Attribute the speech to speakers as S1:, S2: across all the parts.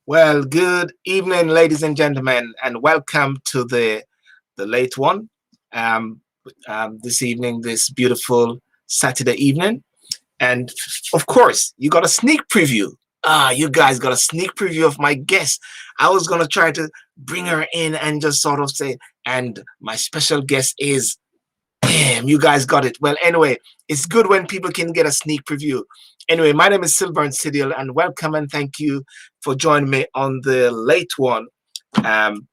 S1: Well, good evening, ladies and gentlemen, and welcome to the late one. Um, this evening, this beautiful Saturday evening, and of course, you got a sneak preview. You guys got a sneak preview of my guest. I was gonna try to bring her in and just sort of say, and my special guest is. Damn, you guys got it. Well, anyway, it's good when people can get a sneak preview. Anyway, my name is SYLBOURNE SHOW, and welcome and thank you for joining me on the late one. And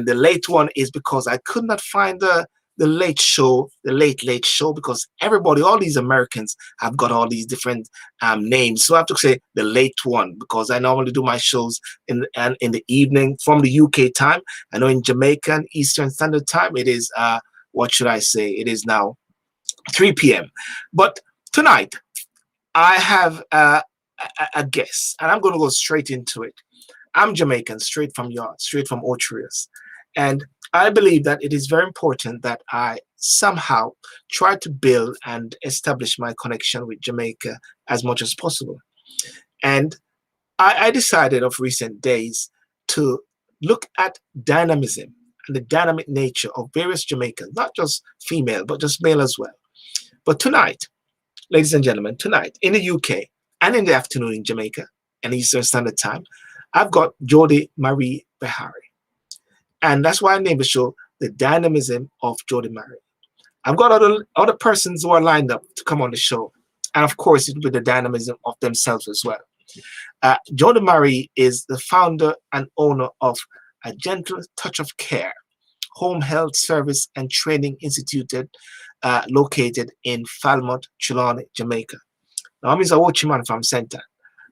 S1: the late one is because I could not find the late show, the late show, because everybody, all these Americans have got all these different names. So I have to say the late one because I normally do my shows in the evening from the UK time. I know in Jamaican Eastern Standard Time it is what should I say? It is now 3 p.m. But tonight I have a guest, and I'm going to go straight into it. I'm Jamaican, straight from Ocherius, and I believe that it is very important that I somehow try to build and establish my connection with Jamaica as much as possible. And I decided of recent days to look at dynamism and the dynamic nature of various Jamaicans, not just female, but just male as well. But tonight, ladies and gentlemen, tonight in the UK and in the afternoon in Jamaica and Eastern Standard Time, I've got Jody-Marie Behari. And that's why I named the show The Dynamism of Jody-Marie. I've got other persons who are lined up to come on the show. And of course, it will be the dynamism of themselves as well. Jody-Marie is the founder and owner of A Gentle Touch of Care, home health service and training institute located in Falmouth, Trelawney, Jamaica. Now, I'm a Watchman from Center,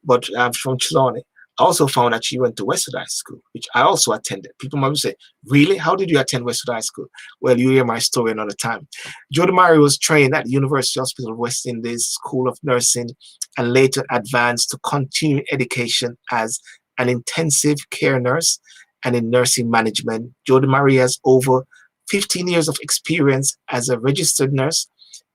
S1: but I'm from Trelawney. I also found that she went to Westwood High School, which I also attended. People might say, really? How did you attend Westwood High School? Well, you hear my story another time. Jody-Marie was trained at the University Hospital of West Indies School of Nursing and later advanced to continuing education as an intensive care nurse and in nursing management. Jody-Marie has over 15 years of experience as a registered nurse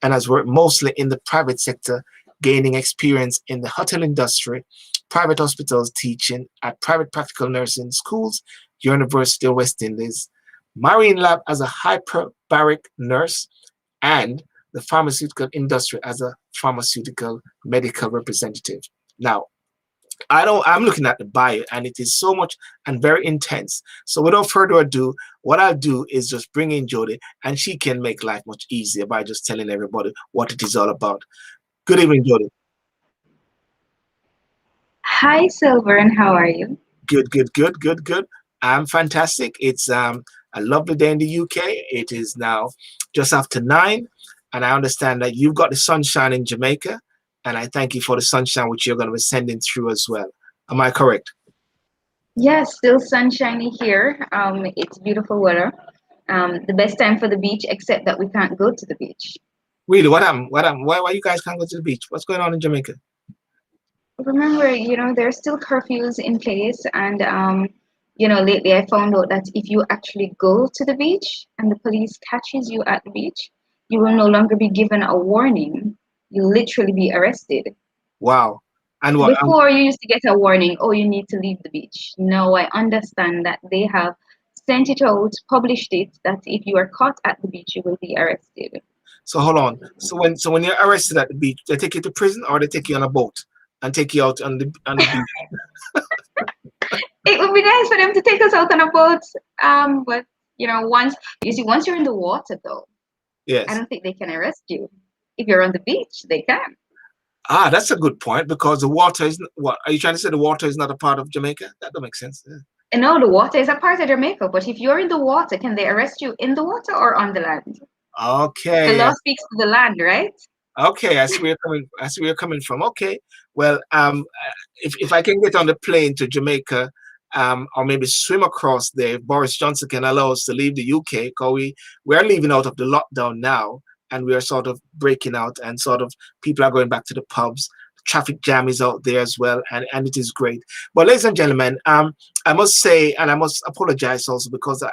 S1: and has worked mostly in the private sector, gaining experience in the hotel industry, private hospitals, teaching at private practical nursing schools, University of West Indies, marine lab as a hyperbaric nurse, and the pharmaceutical industry as a pharmaceutical medical representative. Now, I'm looking at the bio and it is so much and very intense. So without further ado, what I'll do is just bring in Jody and she can make life much easier by just telling everybody what it is all about. Good evening, Jody.
S2: Hi, SYLBOURNE. How are you?
S1: Good. I'm fantastic. It's a lovely day in the UK. It is now just after 9, and I understand that you've got the sunshine in Jamaica, and I thank you for the sunshine which you're going to be sending through as well. Am I correct?
S2: Yes, still sunshiny here. It's beautiful weather. The best time for the beach, except that we can't go to the beach.
S1: Really? What happened? Why you guys can't go to the beach? What's going on in Jamaica?
S2: Remember, there's still curfews in place, and lately I found out that if you actually go to the beach and the police catches you at the beach, you will no longer be given a warning. You'll literally be arrested.
S1: Wow. And what?
S2: Before you used to get a warning, oh, you need to leave the beach. Now I understand that they have sent it out, published it, that if you are caught at the beach, you will be arrested.
S1: So hold on. So when you're arrested at the beach, they take you to prison or they take you on a boat and take you out on the beach?
S2: It would be nice for them to take us out on a boat. But once you're in the water though,
S1: yes,
S2: I don't think they can arrest you. If you're on the beach, they can.
S1: That's a good point because the water is what are you trying to say? The water is not a part of Jamaica? That don't make sense. Yeah.
S2: And no, the water is a part of Jamaica, but if you're in the water, can they arrest you in the water or on the land?
S1: Okay.
S2: The law speaks to the land, right?
S1: Okay, I see where you're coming from. Okay. Well, if I can get on the plane to Jamaica, or maybe swim across there, if Boris Johnson can allow us to leave the UK, because we're leaving out of the lockdown now, and we are sort of breaking out, and sort of people are going back to the pubs. Traffic jam is out there as well, and it is great. But ladies and gentlemen, I must say, and I must apologize also because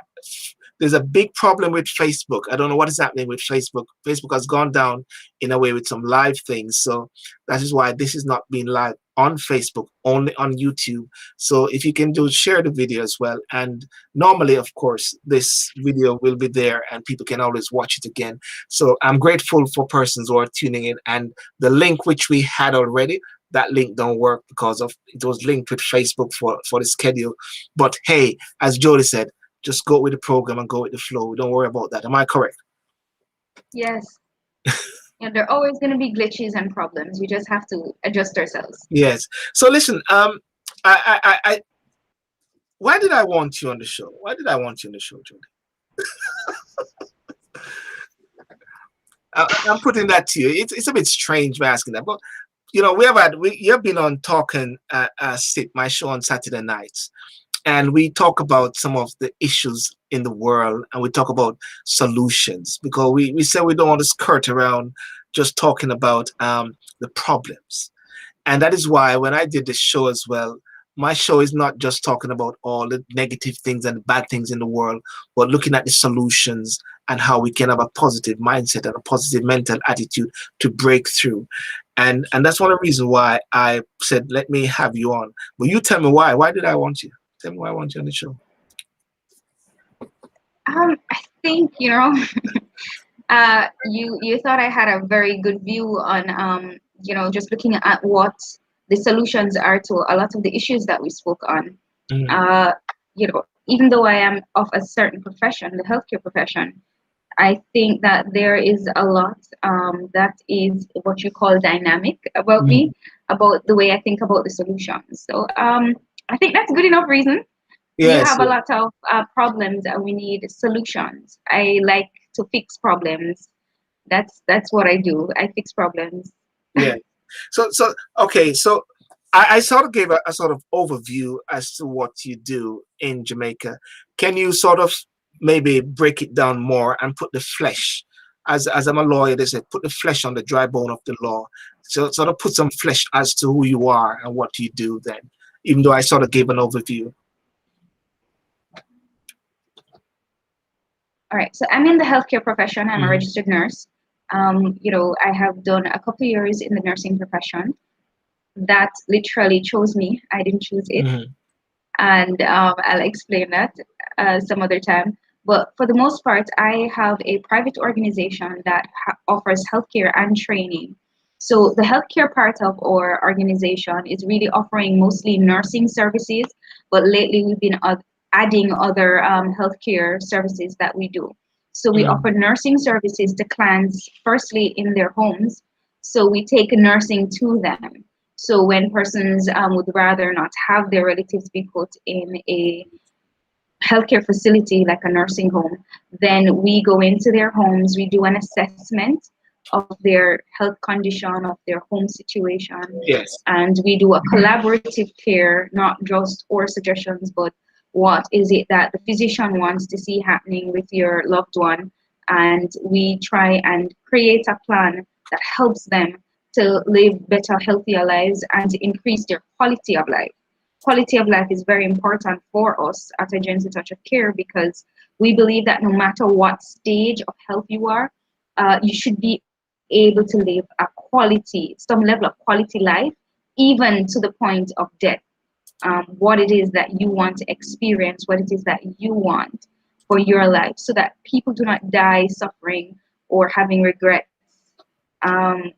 S1: there's a big problem with Facebook. I don't know what is happening with Facebook. Facebook has gone down in a way with some live things, so that is why this is not being live on Facebook, only on YouTube. So if you can do, share the video as well. And normally, of course, this video will be there and people can always watch it again. So I'm grateful for persons who are tuning in. And the link which we had already, that link don't work because of it was linked with Facebook for the schedule. But hey, as Jody said, just go with the program and go with the flow. Don't worry about that. Am I correct?
S2: Yes. Yeah, there are always going to be glitches and problems. We just have to adjust ourselves.
S1: Yes. So listen, I why did I want you on the show? Why did I want you on the show, Jody? I'm putting that to you. It's a bit strange by asking that, but you know, you have been on Talking Sip, my show on Saturday nights, and we talk about some of the issues in the world, and we talk about solutions because we say we don't want to skirt around just talking about the problems. And that is why when I did the show as well, my show is not just talking about all the negative things and bad things in the world, but looking at the solutions and how we can have a positive mindset and a positive mental attitude to break through. And that's one of the reasons why I said, let me have you on. But you tell me why. Why did I want you? Tell me why I want you on the show.
S2: I think, you thought I had a very good view on just looking at what the solutions are to a lot of the issues that we spoke on. Even though I am of a certain profession, the healthcare profession, I think that there is a lot that is what you call dynamic about me, about the way I think about the solutions. So I think that's good enough reason. We
S1: Yes.
S2: have a lot of problems and we need solutions. I like to fix problems. That's what I do. I fix problems.
S1: Yeah. So okay. So I sort of gave a sort of overview as to what you do in Jamaica. Can you sort of maybe break it down more and put the flesh, as I'm a lawyer, they say, put the flesh on the dry bone of the law. So sort of put some flesh as to who you are and what you do then, even though I sort of gave an overview.
S2: All right. So I'm in the healthcare profession. I'm a registered nurse. I have done a couple of years in the nursing profession. That literally chose me. I didn't choose it. And I'll explain that some other time. But for the most part, I have a private organization that offers healthcare and training. So the healthcare part of our organization is really offering mostly nursing services, but lately we've been adding other healthcare services that we do. So we offer nursing services to clients, firstly in their homes. So we take nursing to them. So when persons would rather not have their relatives be put in a healthcare facility like a nursing home, then we go into their homes, we do an assessment of their health condition, of their home situation.
S1: Yes.
S2: And we do a collaborative care, not just our suggestions, but what is it that the physician wants to see happening with your loved one. And we try and create a plan that helps them to live better, healthier lives and to increase their quality of life. Quality of life is very important for us at Agency Touch of Care because we believe that no matter what stage of health you are, you should be able to live a quality, some level of quality life, even to the point of death. What it is that you want to experience, what it is that you want for your life, so that people do not die suffering or having regrets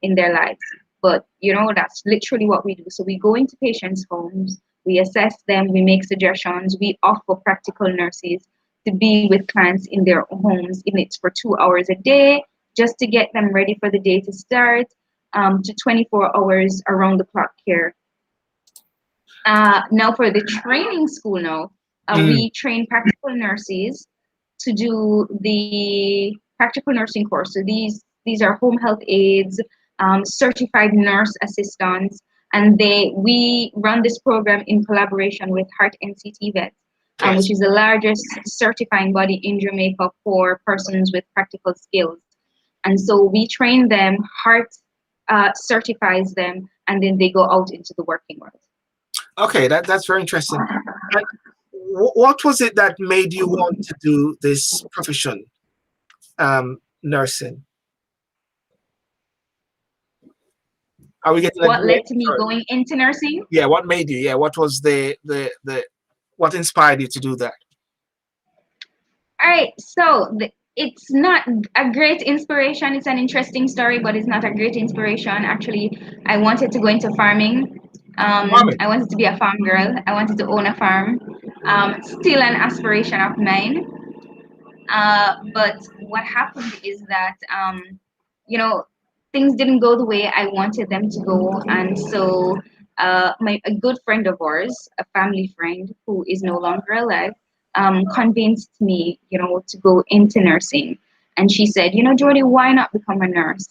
S2: in their lives. But that's literally what we do. So we go into patients' homes, we assess them, we make suggestions, we offer practical nurses to be with clients in their homes, even if it's for 2 hours a day, just to get them ready for the day to start, to 24 hours around the clock care. Now for the training school we train practical nurses to do the practical nursing course. So these are home health aides, certified nurse assistants, and we run this program in collaboration with Heart NCT Vets, which is the largest certifying body in Jamaica for persons with practical skills. And so we train them, Heart certifies them, and then they go out into the working world.
S1: Okay, that's very interesting. And what was it that made you want to do this profession, nursing? Are we getting a
S2: What led
S1: great
S2: to me
S1: story?
S2: going into nursing?
S1: Yeah, what made you? Yeah, what was the what inspired you to do that?
S2: All right, so it's not a great inspiration. It's an interesting story, but it's not a great inspiration. Actually, I wanted to go into farming.
S1: Farming.
S2: I wanted to be a farm girl. I wanted to own a farm. Still an aspiration of mine. But what happened is that, you know, things didn't go the way I wanted them to go. And so a good friend of ours, a family friend who is no longer alive, convinced me, to go into nursing. And she said, Jody, why not become a nurse?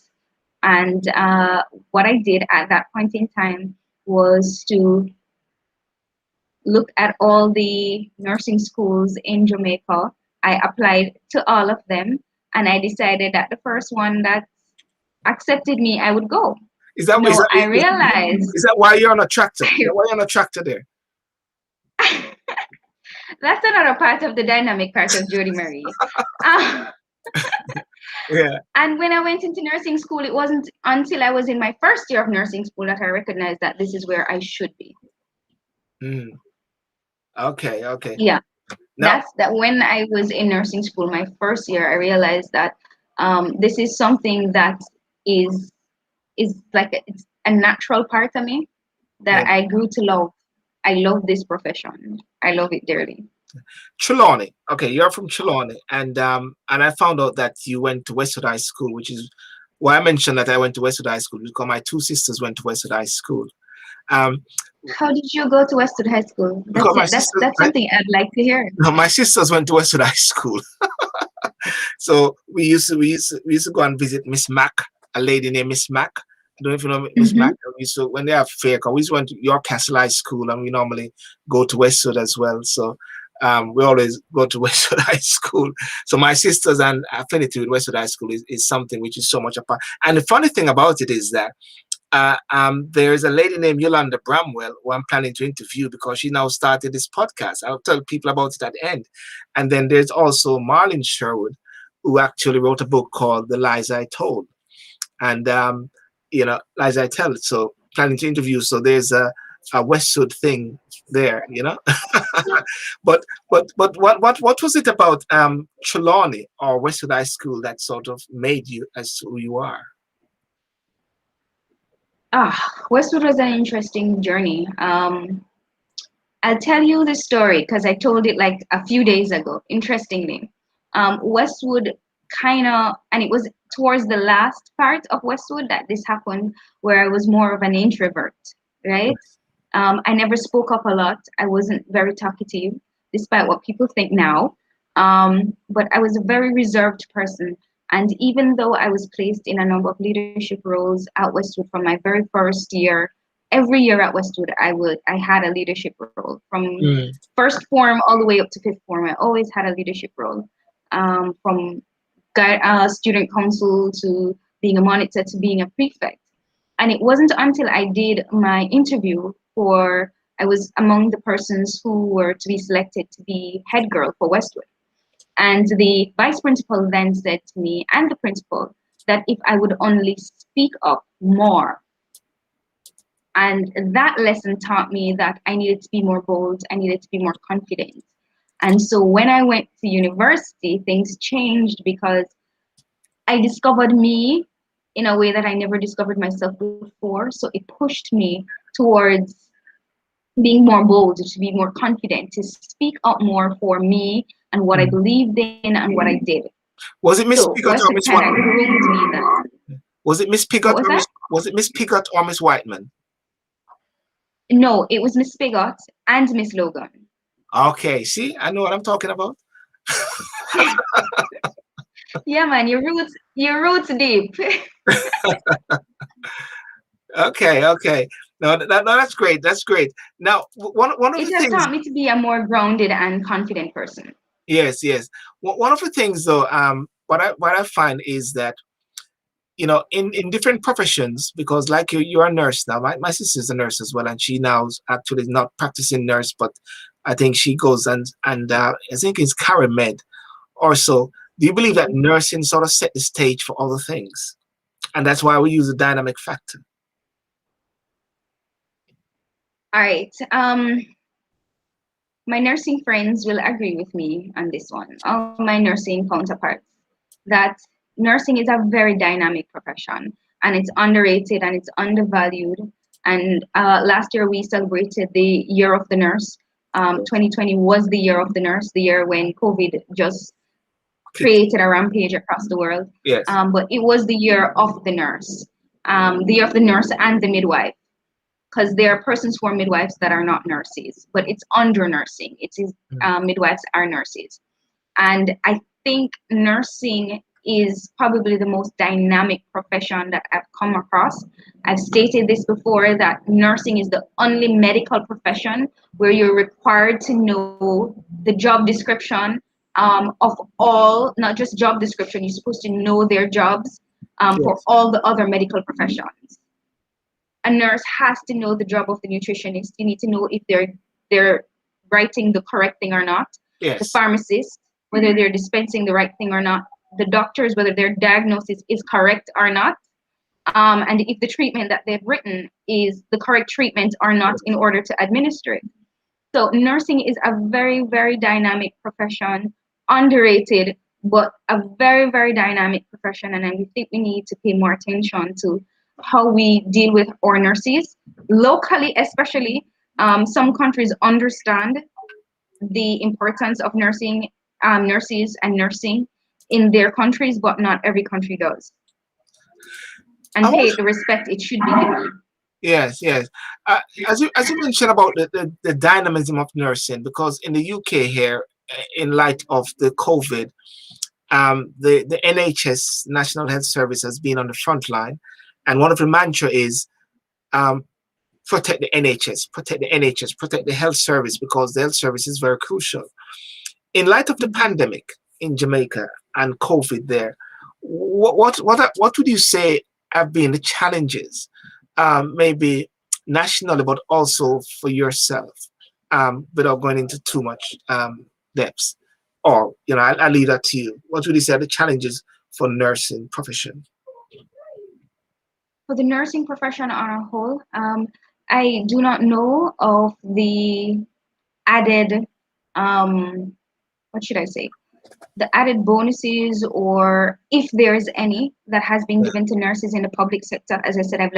S2: And what I did at that point in time was to look at all the nursing schools in Jamaica. I applied to all of them, and I decided that the first one that accepted me, I would go.
S1: Is that is
S2: No,
S1: that
S2: I realized
S1: is that why you're on a tractor? Is that why you're on a tractor there?
S2: that's another part of the dynamic part of Jody-Marie. Uh,
S1: Yeah.
S2: and when I went into nursing school, it wasn't until I was in my first year of nursing school that I recognized that this is where I should be.
S1: Mm. Okay. Okay.
S2: Yeah.
S1: Now,
S2: That when I was in nursing school, my first year, I realized that this is something that is it's a natural part of me
S1: yeah.
S2: that I grew to love. I love this profession. I love it dearly.
S1: Trelawney. Okay, you're from Trelawney, and I found out that you went to Westwood High School, which is why I mentioned that I went to Westwood High School because my two sisters went to Westwood High School. Um,
S2: How did you go to Westwood High School?
S1: because my
S2: That's
S1: sisters,
S2: that's something I'd like to hear.
S1: no, my sisters went to Westwood High School, so we used to go and visit Miss Mac, a lady named Miss Mac. I don't know if you know Miss
S2: Mm-hmm.
S1: Mac. We used to, when they have fair, we used to went to York Castle High School, and we normally go to Westwood as well. So we always go to Westwood High School. So my sisters and affinity with Westwood High School is something which is so much apart. And the funny thing about it is that there's a lady named Yolanda Bramwell who I'm planning to interview because she now started this podcast. I'll tell people about it at the end. And then there's also Marlene Sherwood, who actually wrote a book called The Lies I Told. And, Lies I Tell. So planning to interview. So there's a Westwood thing there, but what was it about Trelawney or Westwood High School that sort of made you as who you are?
S2: Westwood was an interesting journey. I'll tell you the story because I told it like a few days ago. Interestingly, Westwood and it was towards the last part of Westwood that this happened, where I was more of an introvert, right? I never spoke up a lot. I wasn't very talkative, despite what people think now. But I was a very reserved person. And even though I was placed in a number of leadership roles at Westwood from my very first year, every year at Westwood, I had a leadership role from
S1: Mm.
S2: first form all the way up to fifth form. I always had a leadership role, from student council to being a monitor to being a prefect. And it wasn't until I did my interview I was among the persons who were to be selected to be head girl for Westwood. And the vice principal then said to me and the principal that if I would only speak up more, and that lesson taught me that I needed to be more bold, I needed to be more confident. And so when I went to university, things changed because I discovered me in a way that I never discovered myself before. So it pushed me towards being more bold, to be more confident, to speak up more for me and what I believed in and what I did.
S1: Was it Miss
S2: So
S1: Pigott or
S2: Westwood
S1: Miss
S2: kind of
S1: Whiteman?
S2: groomed me that.
S1: Was it Miss
S2: What
S1: Pigott
S2: was
S1: or
S2: that?
S1: Miss Pigott or Miss Whiteman?
S2: No, it was Miss Spigot and Miss Logan.
S1: Okay, see, I know what I'm talking about.
S2: Yeah, man, your roots deep.
S1: Okay, okay. No, that's great. That's great. Now, one of
S2: It
S1: the
S2: has
S1: things,
S2: taught me to be a more grounded and confident person.
S1: yes, yes. One of the things, though, what I find is that in different professions, because like you're a nurse now. My sister's a nurse as well, and she now is actually not practicing nurse, but I think she goes and I think it's Karen Med or so. Do you believe that nursing sort of set the stage for other things, and that's why we use the dynamic factor?
S2: All right. My nursing friends will agree with me on this one. All my nursing counterparts, that nursing is a very dynamic profession, and it's underrated and it's undervalued. And last year we celebrated the Year of the Nurse. 2020 was the Year of the Nurse, the year when COVID just created a rampage across the world.
S1: Yes.
S2: But it was the Year of the Nurse, the Year of the Nurse and the midwife, because there are persons who are midwives that are not nurses, but it's under nursing. It is midwives are nurses. And I think nursing is probably the most dynamic profession that I've come across. I've stated this before, that nursing is the only medical profession where you're required to know the job description of all, not just job description, you're supposed to know their jobs for
S1: Yes.
S2: all the other medical professions. A nurse has to know the job of the nutritionist. You need to know if they're writing the correct thing or not. The
S1: Yes.
S2: pharmacist, whether they're dispensing the right thing or not. The doctors, whether their diagnosis is correct or not. And if the treatment that they've written is the correct treatment or not in order to administer it. So nursing is a very, very dynamic profession, underrated, but a very, very dynamic profession. And I think we need to pay more attention to how we deal with our nurses locally, especially. Some countries understand the importance of nursing, nurses and nursing in their countries, but not every country does.
S1: I
S2: And pay
S1: want.
S2: it the respect it should be given.
S1: Yes, yes. As you mentioned about the dynamism of nursing, because in the UK here, in light of the COVID, the NHS National Health Service has been on the front line, and one of the mantra is um, protect the NHS, protect the NHS, protect the health service, because the health service is very crucial. In light of the pandemic in Jamaica and COVID there, what would you say have been the challenges, maybe nationally, but also for yourself, without going into too much depths? Or, I'll leave that to you. What would you say are the challenges for nursing profession?
S2: For the nursing profession on a whole, I do not know of the added, what should I say, the added bonuses, or if there is any that has been
S1: Yeah.
S2: given to nurses in the public sector. As I said, I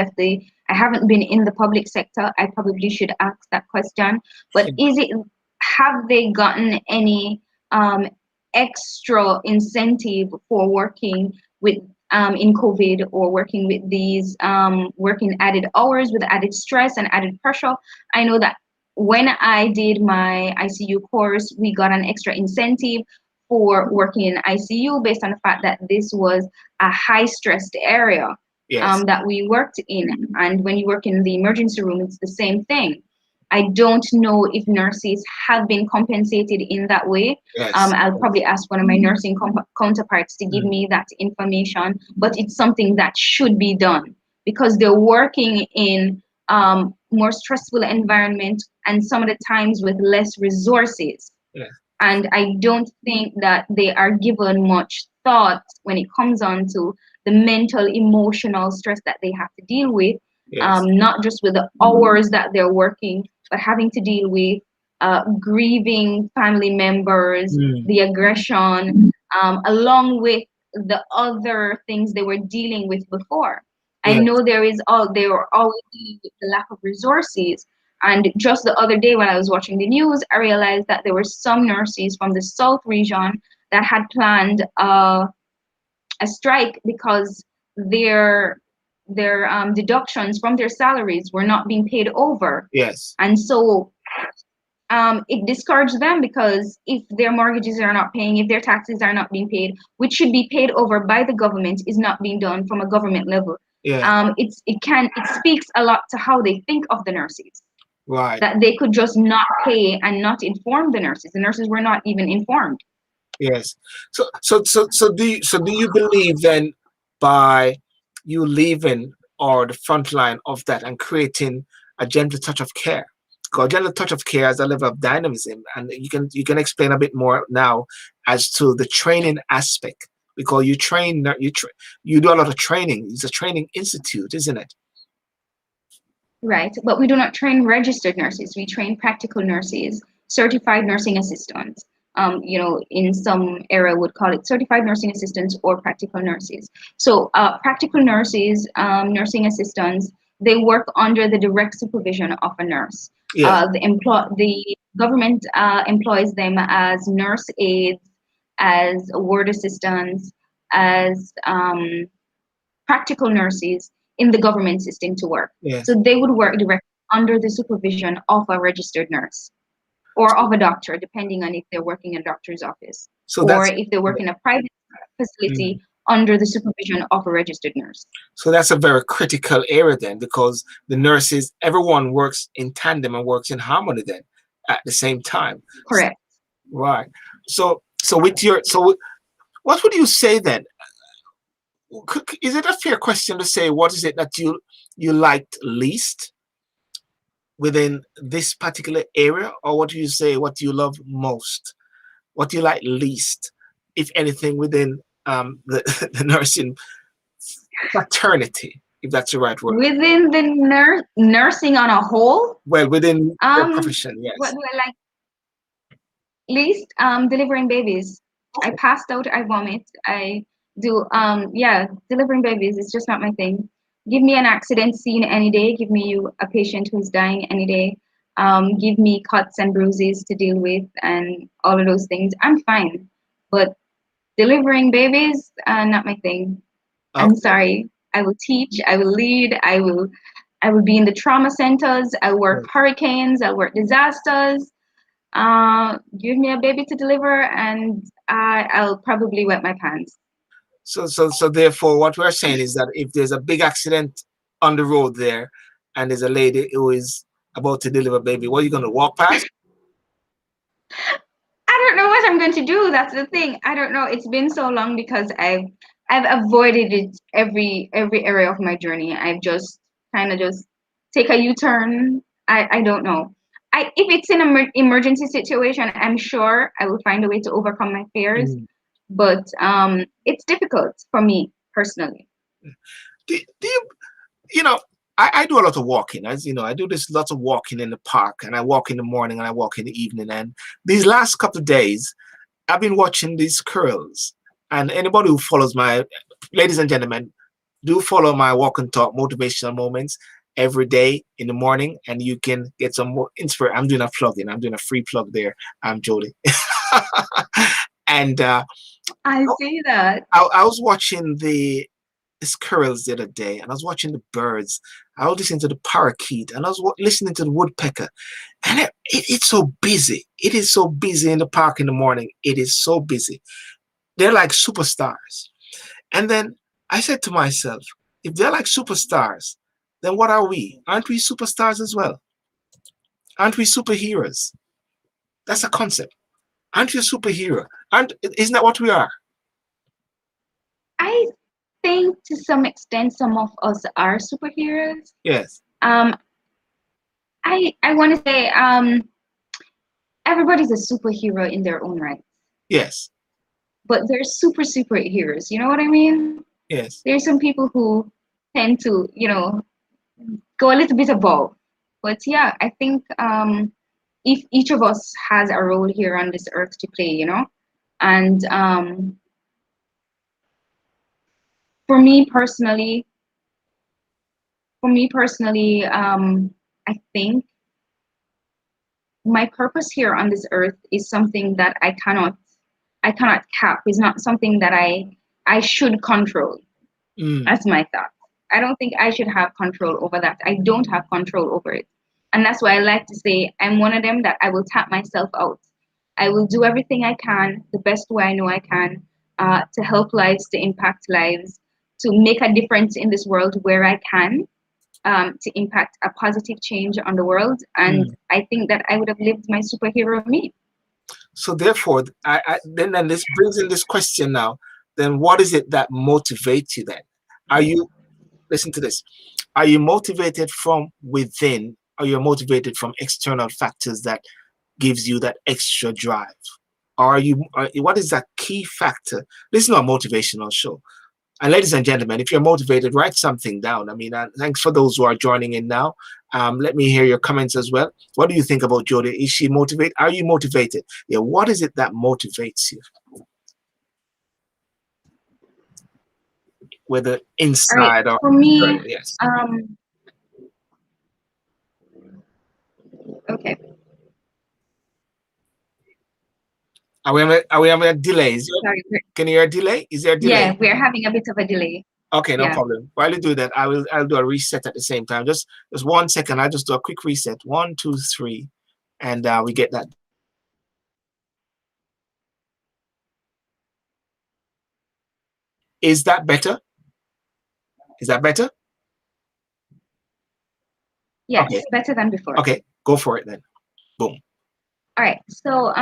S2: haven't been in the public sector. I probably should ask that question. But have they gotten any um, extra incentive for working with in COVID, or working with these working added hours with added stress and added pressure? I know that when I did my ICU course, we got an extra incentive for working in ICU based on the fact that this was a high stressed area
S1: Yes.
S2: that we worked in. And when you work in the emergency room, it's the same thing. I don't know if nurses have been compensated in that way.
S1: Yes.
S2: I'll probably ask one of my nursing counterparts to give
S1: Mm.
S2: me that information, but it's something that should be done because they're working in more stressful environment and some of the times with less resources.
S1: Yes.
S2: And I don't think that they are given much thought when it comes on to the mental, emotional stress that they have to deal with,
S1: Yes.
S2: not just with the hours that they're working, but having to deal with grieving family members,
S1: Mm.
S2: the aggression, along with the other things they were dealing with before. I
S1: Yes.
S2: know they were always dealing with the lack of resources, and just the other day when I was watching the news, I realized that there were some nurses from the South region that had planned a strike because their deductions from their salaries were not being paid over.
S1: Yes.
S2: And so it discouraged them, because if their mortgages are not paying, if their taxes are not being paid, which should be paid over by the government, is not being done from a government level.
S1: Yeah.
S2: It speaks a lot to how they think of the nurses,
S1: Right.
S2: that they could just not pay and not inform the nurses. The nurses were not even informed.
S1: Yes. So do you believe then, by you leaving or the front line of that and creating a gentle touch of care? Because gentle touch of care is a level of dynamism, and you can explain a bit more now as to the training aspect, because you do a lot of training. It's a training institute, isn't it?
S2: right? But we do not train registered nurses. We train practical nurses, certified nursing assistants. In some area would call it certified nursing assistants or practical nurses. So practical nurses, nursing assistants, they work under the direct supervision of a nurse.
S1: Yeah.
S2: The government employs them as nurse aides, as ward assistants, as practical nurses in the government system to work.
S1: Yes.
S2: So they would work directly under the supervision of a registered nurse or of a doctor, depending on if they're working in a doctor's office,
S1: So
S2: or
S1: that's
S2: if they work in a private facility
S1: mm.
S2: under the supervision of a registered nurse.
S1: So that's a very critical area then, because the nurses, everyone works in tandem and works in harmony then at the same time.
S2: Correct.
S1: Right. So what would you say then? Is it a fair question to say what is it that you liked least within this particular area, or what do you say what you love most, what do you like least, if anything, within the nursing fraternity, if that's the right word?
S2: Within the nursing on a whole,
S1: Well, within the profession, yes.
S2: What do I like least? Delivering babies. I passed out, I vomit, I do delivering babies is just not my thing. Give me an accident scene any day, give me a patient who's dying any day, give me cuts and bruises to deal with and all of those things, I'm fine. But delivering babies, not my thing.
S1: Okay.
S2: I'm sorry. I will teach, I will lead, I will be in the trauma centers, I'll work hurricanes, I'll work disasters. Give me a baby to deliver and I'll probably wet my pants.
S1: So therefore what we're saying is that if there's a big accident on the road there and there's a lady who is about to deliver a baby, what are you going to walk past?
S2: I don't know what I'm going to do. That's the thing. I don't know. It's been so long because I've avoided it every area of my journey. I've just kind of just take a U-turn. I don't know. If it's in an emergency situation, I'm sure I will find a way to overcome my fears. But it's difficult for me personally.
S1: Do you know, I do a lot of walking. As you know, I do this lots of walking in the park, and I walk in the morning and I walk in the evening. And these last couple of days, I've been watching these squirrels. And anybody who follows my, ladies and gentlemen, do follow my walk and talk motivational moments every day in the morning, and you can get some more inspiration. I'm doing a plug-in. I'm doing a free plug there. I'm Jody. And
S2: I see that.
S1: I was watching the squirrels the other day, and I was watching the birds. I was listening to the parakeet, and I was listening to the woodpecker. And it's so busy. It is so busy in the park in the morning. It is so busy. They're like superstars. And then I said to myself, if they're like superstars, then what are we? Aren't we superstars as well? Aren't we superheroes? That's a concept. Aren't you a superhero? Isn't that what we are?
S2: I think to some extent some of us are superheroes.
S1: Yes.
S2: I want to say everybody's a superhero in their own right.
S1: Yes.
S2: But there's superheroes. You know what I mean?
S1: Yes.
S2: There's some people who tend to, go a little bit above. But yeah, I think if each of us has a role here on this earth to play, and for me personally, I think my purpose here on this earth is something that I cannot cap. It's not something that I should control. That's my thought. I don't think I should have control over that. I don't have control over it. And that's why I like to say I'm one of them that I will tap myself out. I will do everything I can, the best way I know I can, to help lives, to impact lives, to make a difference in this world where I can, to impact a positive change on the world. And I think that I would have lived my superhero me.
S1: So therefore, then this brings in this question now. Then what is it that motivates you then? Are you, listen to this, are you motivated from within, or you're motivated from external factors that gives you that extra drive? Or what is that key factor? This is not a motivational show. And ladies and gentlemen, if you're motivated, write something down. I mean, thanks for those who are joining in now. Let me hear your comments as well. What do you think about Jody? Is she motivated? Are you motivated? Yeah. What is it that motivates you? Whether
S2: All right.
S1: inside or
S2: For me,
S1: external? Yes.
S2: okay.
S1: Are we having a delay?
S2: Sorry.
S1: Can you hear a delay? Is there a delay?
S2: Yeah, we're having a bit of a delay.
S1: Okay, no
S2: Yeah.
S1: problem. While you do that, I'll do a reset at the same time. Just 1 second. I'll just do a quick reset. 1, 2, 3, and we get that. Is that better? Is that better?
S2: Yes,
S1: Okay.
S2: better than before.
S1: Okay, go for it then. Boom.
S2: All right. So,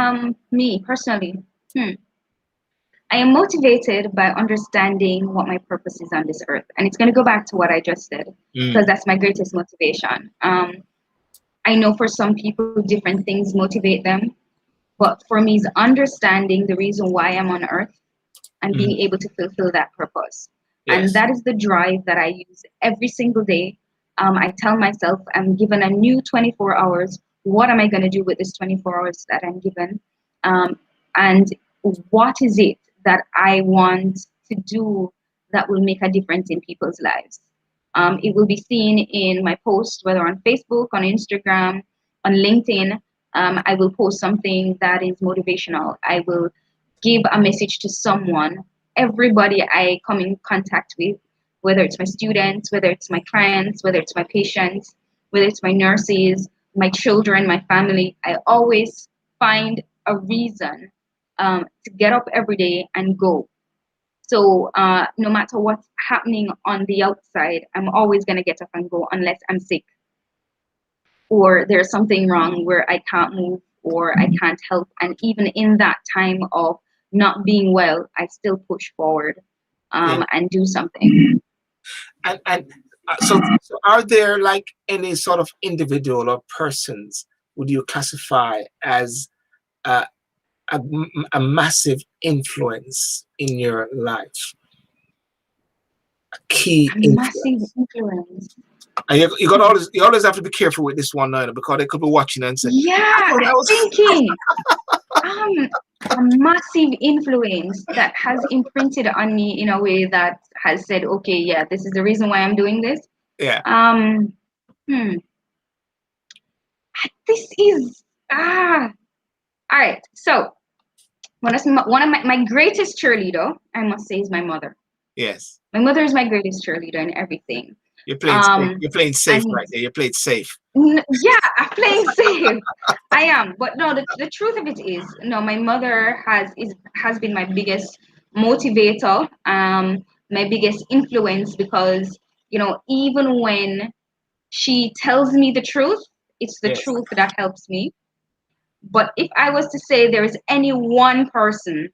S2: me personally, I am motivated by understanding what my purpose is on this earth, and it's going to go back to what I just said because that's my greatest motivation. I know for some people, different things motivate them, but for me, is understanding the reason why I'm on earth and being able to fulfill that purpose.
S1: Yes.
S2: And that is the drive that I use every single day. I tell myself I'm given a new 24 hours. What am I going to do with this 24 hours that I'm given? And what is it that I want to do that will make a difference in people's lives? It will be seen in my posts, whether on Facebook, on Instagram, on LinkedIn. I will post something that is motivational. I will give a message to someone, everybody I come in contact with, whether it's my students, whether it's my clients, whether it's my patients, whether it's my nurses, my children, my family. I always find a reason to get up every day and go. So no matter what's happening on the outside, I'm always going to get up and go unless I'm sick or there's something wrong where I can't move or I can't help. And even in that time of not being well, I still push forward and do something.
S1: And so are there like any sort of individual or persons would you classify as a massive influence in your life? A key
S2: Massive influence.
S1: And you always have to be careful with this one now because they could be watching and say,
S2: yeah, I'm thinking a massive influence that has imprinted on me in a way that has said, okay, yeah, this is the reason why I'm doing this.
S1: Yeah.
S2: This is all right. So one of my greatest cheerleader, I must say, is my mother.
S1: Yes.
S2: My mother is my greatest cheerleader in everything.
S1: You're playing safe. You're playing safe right there. You're playing safe.
S2: Yeah, I'm playing safe. I am. But no, the truth of it is, no, my mother has been my biggest motivator, my biggest influence because, even when she tells me the truth, it's the truth that helps me. But if I was to say there is any one person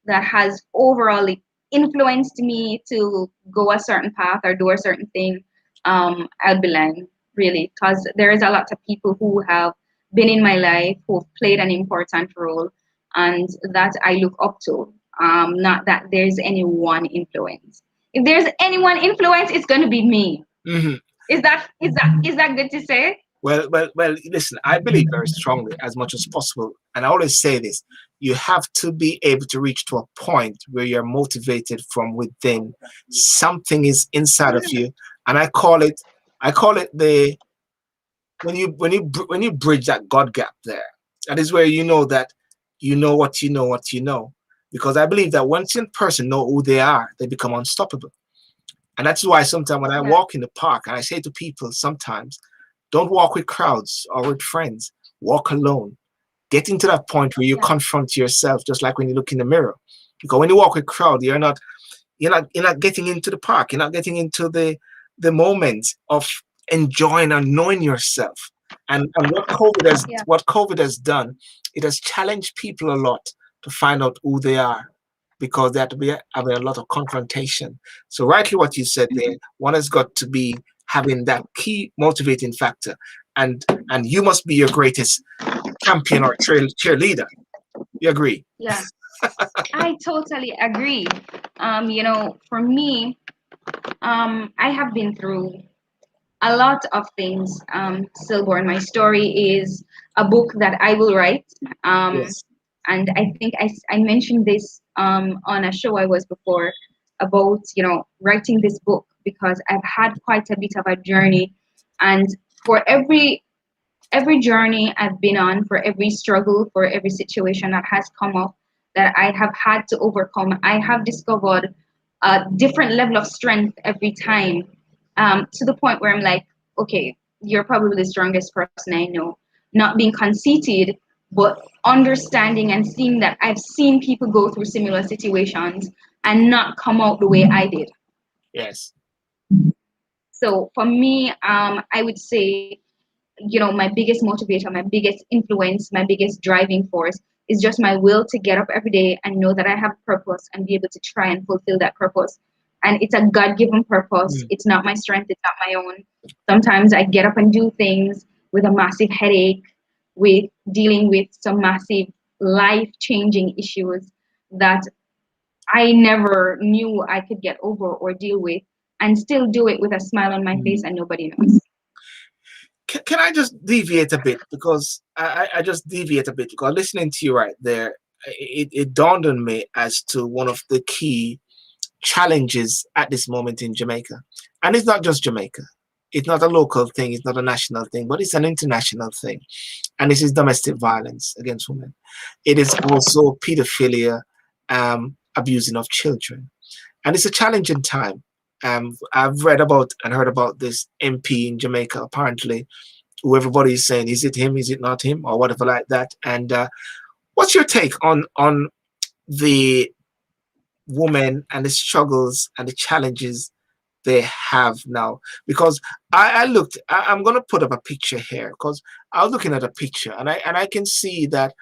S2: that has overall influenced me to go a certain path or do a certain thing, I'd be lying, really, because there is a lot of people who have been in my life who have played an important role and that I look up to. Not that there's any one influence. If there's any one influence, it's going to be me. Is that good to say?
S1: Well, listen, I believe very strongly as much as possible. And I always say this, you have to be able to reach to a point where you're motivated from within. Something is inside of you. And I call it the, when you bridge that God gap there, that is where you know that you know what you know. Because I believe that once a person know who they are, they become unstoppable. And that's why sometimes when I walk in the park and I say to people sometimes, don't walk with crowds or with friends. Walk alone. Getting to that point where you confront yourself, just like when you look in the mirror. Because when you walk with crowd, you're not getting into the park. You're not getting into the moment of enjoying and knowing yourself. And what COVID has done, it has challenged people a lot to find out who they are, because they have to be having a lot of confrontation. So rightly what you said there, one has got to be having that key motivating factor, and you must be your greatest champion or cheerleader. You agree?
S2: Yeah. I totally agree. For me, I have been through a lot of things. Stillborn, my story is a book that I will write.
S1: Yes.
S2: And I think I mentioned this on a show I was before about, writing this book because I've had quite a bit of a journey. And for every journey I've been on, for every struggle, for every situation that has come up that I have had to overcome, I have discovered a different level of strength every time, to the point where I'm like, okay, you're probably the strongest person I know. Not being conceited, but understanding and seeing that I've seen people go through similar situations and not come out the way I did.
S1: Yes.
S2: So for me, I would say, my biggest motivator, my biggest influence, my biggest driving force is just my will to get up every day and know that I have purpose and be able to try and fulfill that purpose. And it's a God-given purpose.
S1: Mm.
S2: It's not my strength, it's not my own. Sometimes I get up and do things with a massive headache, with dealing with some massive life-changing issues that I never knew I could get over or deal with, and still do it with a smile on my face
S1: Mm.
S2: and nobody knows.
S1: Can I just deviate a bit because I just deviate a bit because listening to you right there, it dawned on me as to one of the key challenges at this moment in Jamaica. And it's not just Jamaica. It's not a local thing, it's not a national thing, but it's an international thing. And this is domestic violence against women. It is also pedophilia, abusing of children. And it's a challenging time. I've read about and heard about this MP in Jamaica, apparently, who everybody is saying, is it him, is it not him, or whatever like that. And what's your take on the women and the struggles and the challenges they have now? Because I looked, I'm going to put up a picture here because I was looking at a picture and I can see that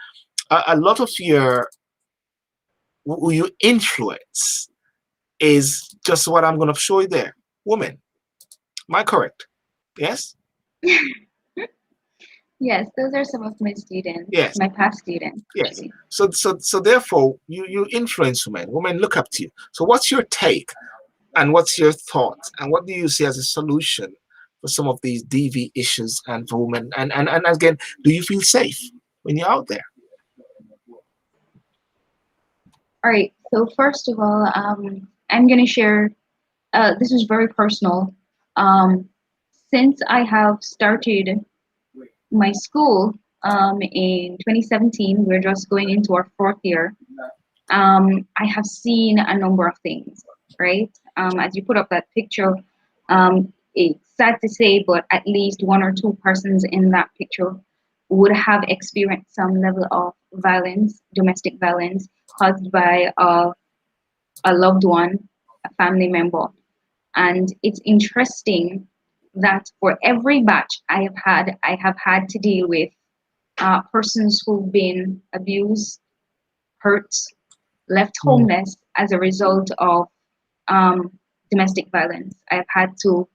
S1: a lot of who you influence is just what I'm going to show you there. Women. Am I correct? Yes?
S2: Yes, those are some of my students,
S1: Yes.
S2: my past students,
S1: Yes.
S2: actually.
S1: So therefore you influence women. Women look up to you. So what's your take and what's your thought and what do you see as a solution for some of these DV issues and for women? And again, do you feel safe when you're out there?
S2: All right. So first of all, I'm gonna share. This is very personal. Um, since I have started my school in 2017, we're just going into our fourth year. I have seen a number of things, right? As you put up that picture, it's sad to say, but at least one or two persons in that picture would have experienced some level of violence, domestic violence, caused by a loved one, a family member. And it's interesting that for every batch I have had to deal with persons who've been abused, hurt, left
S1: Mm.
S2: homeless as a result of um, domestic violence. I've had to,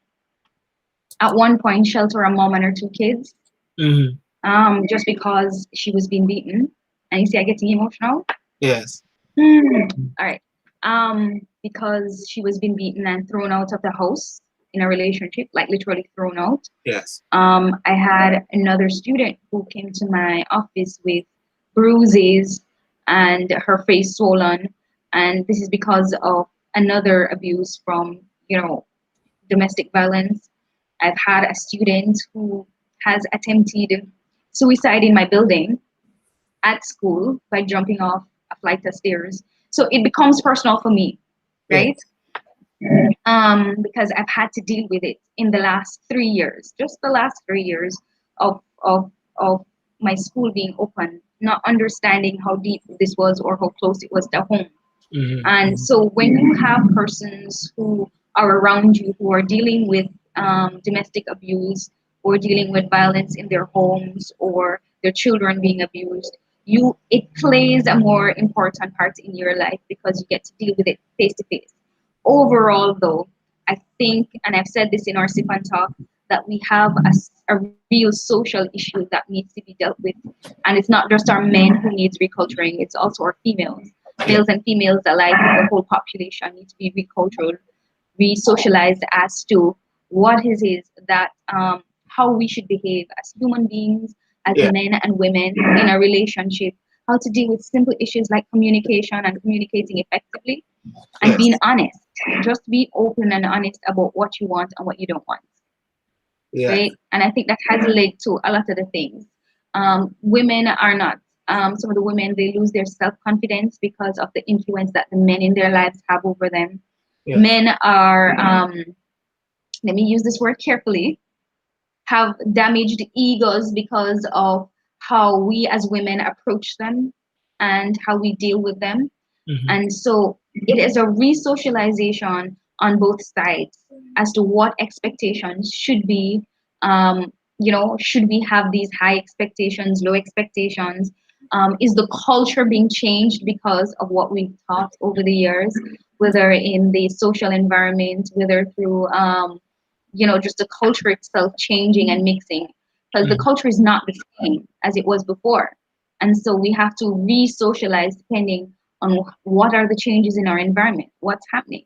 S2: at one point, shelter a mom and her two kids
S1: Hmm.
S2: just because she was being beaten. And you see, I getting emotional.
S1: Yes.
S2: All right. Because she was being beaten and thrown out of the house in a relationship, like literally thrown out.
S1: Yes.
S2: I had another student who came to my office with bruises and her face swollen, and this is because of another abuse from, domestic violence. I've had a student who has attempted suicide in my building at school by jumping off a flight of stairs. So it becomes personal for me, right?
S1: Yes.
S2: Because I've had to deal with it in the last 3 years, just the last 3 years of my school being open, not understanding how deep this was or how close it was to home. And
S1: Hmm.
S2: so when you have persons who are around you who are dealing with domestic abuse or dealing with violence in their homes or their children being abused, it plays a more important part in your life because you get to deal with it face to face. Overall, though, I think, and I've said this in our sip and talk, that we have a real social issue that needs to be dealt with, and it's not just our men who needs reculturing; it's also our females. males and females alike, the whole population needs to be recultured, re-socialized as to what is it that how we should behave as human beings, as
S1: Yeah.
S2: men and women in a relationship, how to deal with simple issues like communication and communicating effectively, and
S1: Yes.
S2: being honest. Just be open and honest about what you want and what you don't want,
S1: Yeah.
S2: right? And I think that has led to a lot of the things. Women are not, some of the women, they lose their self-confidence because of the influence that the men in their lives have over them.
S1: Yes.
S2: Men are, let me use this word carefully, have damaged egos because of how we as women approach them and how we deal with them.
S1: Hmm.
S2: And so it is a re-socialization on both sides as to what expectations should be. Should we have these high expectations, low expectations? Is the culture being changed because of what we've taught over the years, whether in the social environment, whether through just the culture itself changing and mixing, because the culture is not the same as it was before. And so we have to re-socialize depending on what are the changes in our environment, what's happening.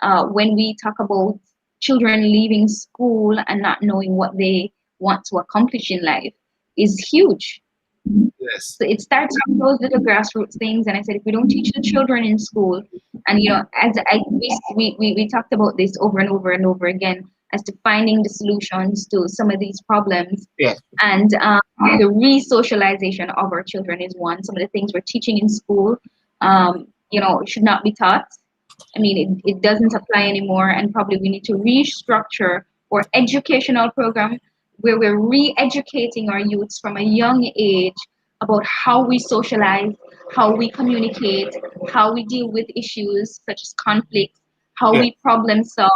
S2: When we talk about children leaving school and not knowing what they want to accomplish in life is huge.
S1: Yes.
S2: So it starts from those little grassroots things. And I said, if we don't teach the children in school, and we talked about this over and over and over again as to finding the solutions to some of these problems.
S1: Yes.
S2: And the re-socialization of our children is one. Some of the things we're teaching in school, should not be taught. I mean, it doesn't apply anymore, and probably we need to restructure our educational program where we're re-educating our youths from a young age about how we socialize, how we communicate, how we deal with issues such as conflicts, how
S1: Yeah.
S2: we problem solve,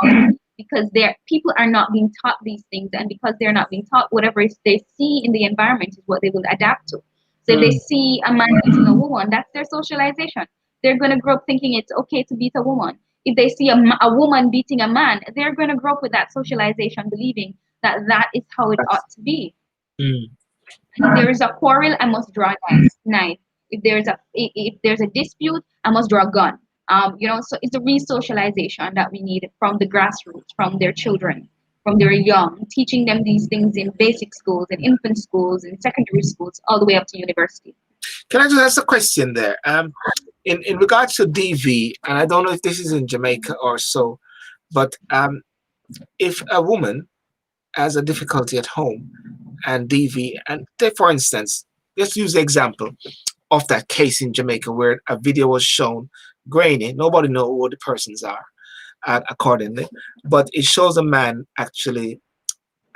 S2: because people are not being taught these things, and because they're not being taught, whatever they see in the environment is what they will adapt to. So if they see a man beating a woman, that's their socialization. They're going to grow up thinking it's okay to beat a woman. If they see a woman beating a man, they're going to grow up with that socialization, believing that that is how it ought to be.
S1: Mm.
S2: If there is a quarrel, I must draw a knife. If there's a dispute, I must draw a gun. So it's the re-socialization that we need from the grassroots, from their children, from their young, teaching them these things in basic schools, in infant schools, in secondary schools, all the way up to university.
S1: Can I just ask a question there? In regards to DV, and I don't know if this is in Jamaica or so, but if a woman has a difficulty at home and DV, and take for instance, let's use the example of that case in Jamaica where a video was shown grainy. Nobody knows who the persons are, accordingly, but it shows a man actually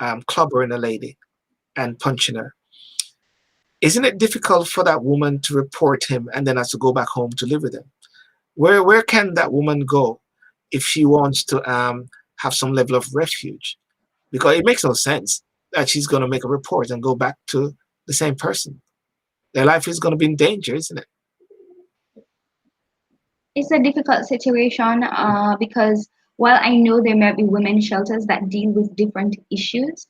S1: clobbering a lady and punching her. Isn't it difficult for that woman to report him and then has to go back home to live with him? Where can that woman go if she wants to have some level of refuge? Because it makes no sense that she's going to make a report and go back to the same person. Their life is going to be in danger, isn't it?
S2: It's a difficult situation because while I know there might be women shelters that deal with different issues,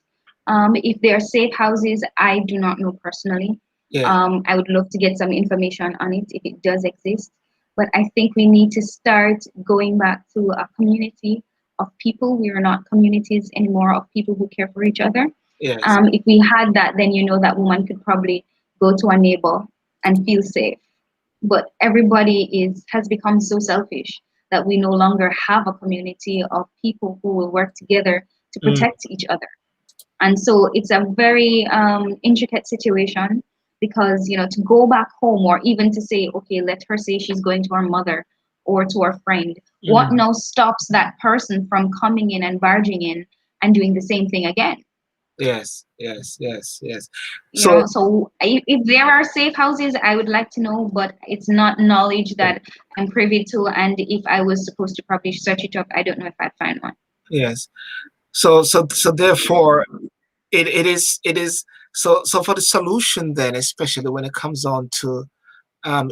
S2: if they are safe houses, I do not know personally.
S1: Yeah.
S2: I would love to get some information on it if it does exist. But I think we need to start going back to a community of people. We are not communities anymore of people who care for each other.
S1: Yes.
S2: If we had that, then that woman could probably go to a neighbor and feel safe. But everybody has become so selfish that we no longer have a community of people who will work together to protect each other. And so it's a very intricate situation because to go back home, or even to say, okay, let her say she's going to her mother or to her friend, what now stops that person from coming in and barging in and doing the same thing again?
S1: Yes. So
S2: So if there are safe houses, I would like to know, but it's not knowledge that I'm privy to. And if I was supposed to probably search it up, I don't know if I'd find one.
S1: yes. So therefore it is so for the solution then, especially when it comes on to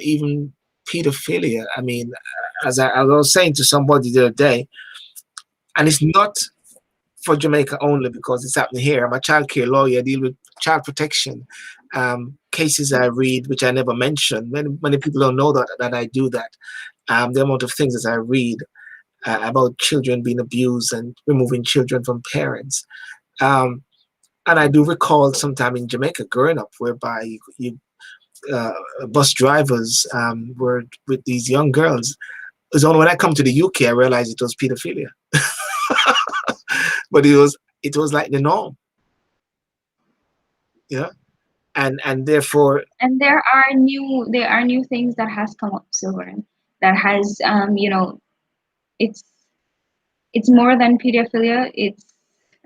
S1: even pedophilia. I mean, as I was saying to somebody the other day, and it's not for Jamaica only because it's happening here. I'm a child care lawyer, I deal with child protection cases I read, which I never mention. Many people don't know that I do that. The amount of things that I read about children being abused and removing children from parents. Um, and I do recall sometime in Jamaica growing up, whereby uh, bus drivers were with these young girls. It was only when I come to the UK I realized it was pedophilia, but it was like the norm, yeah, and therefore,
S2: And there are new things that has come up, Silver, that has it's it's more than pedophilia. It's,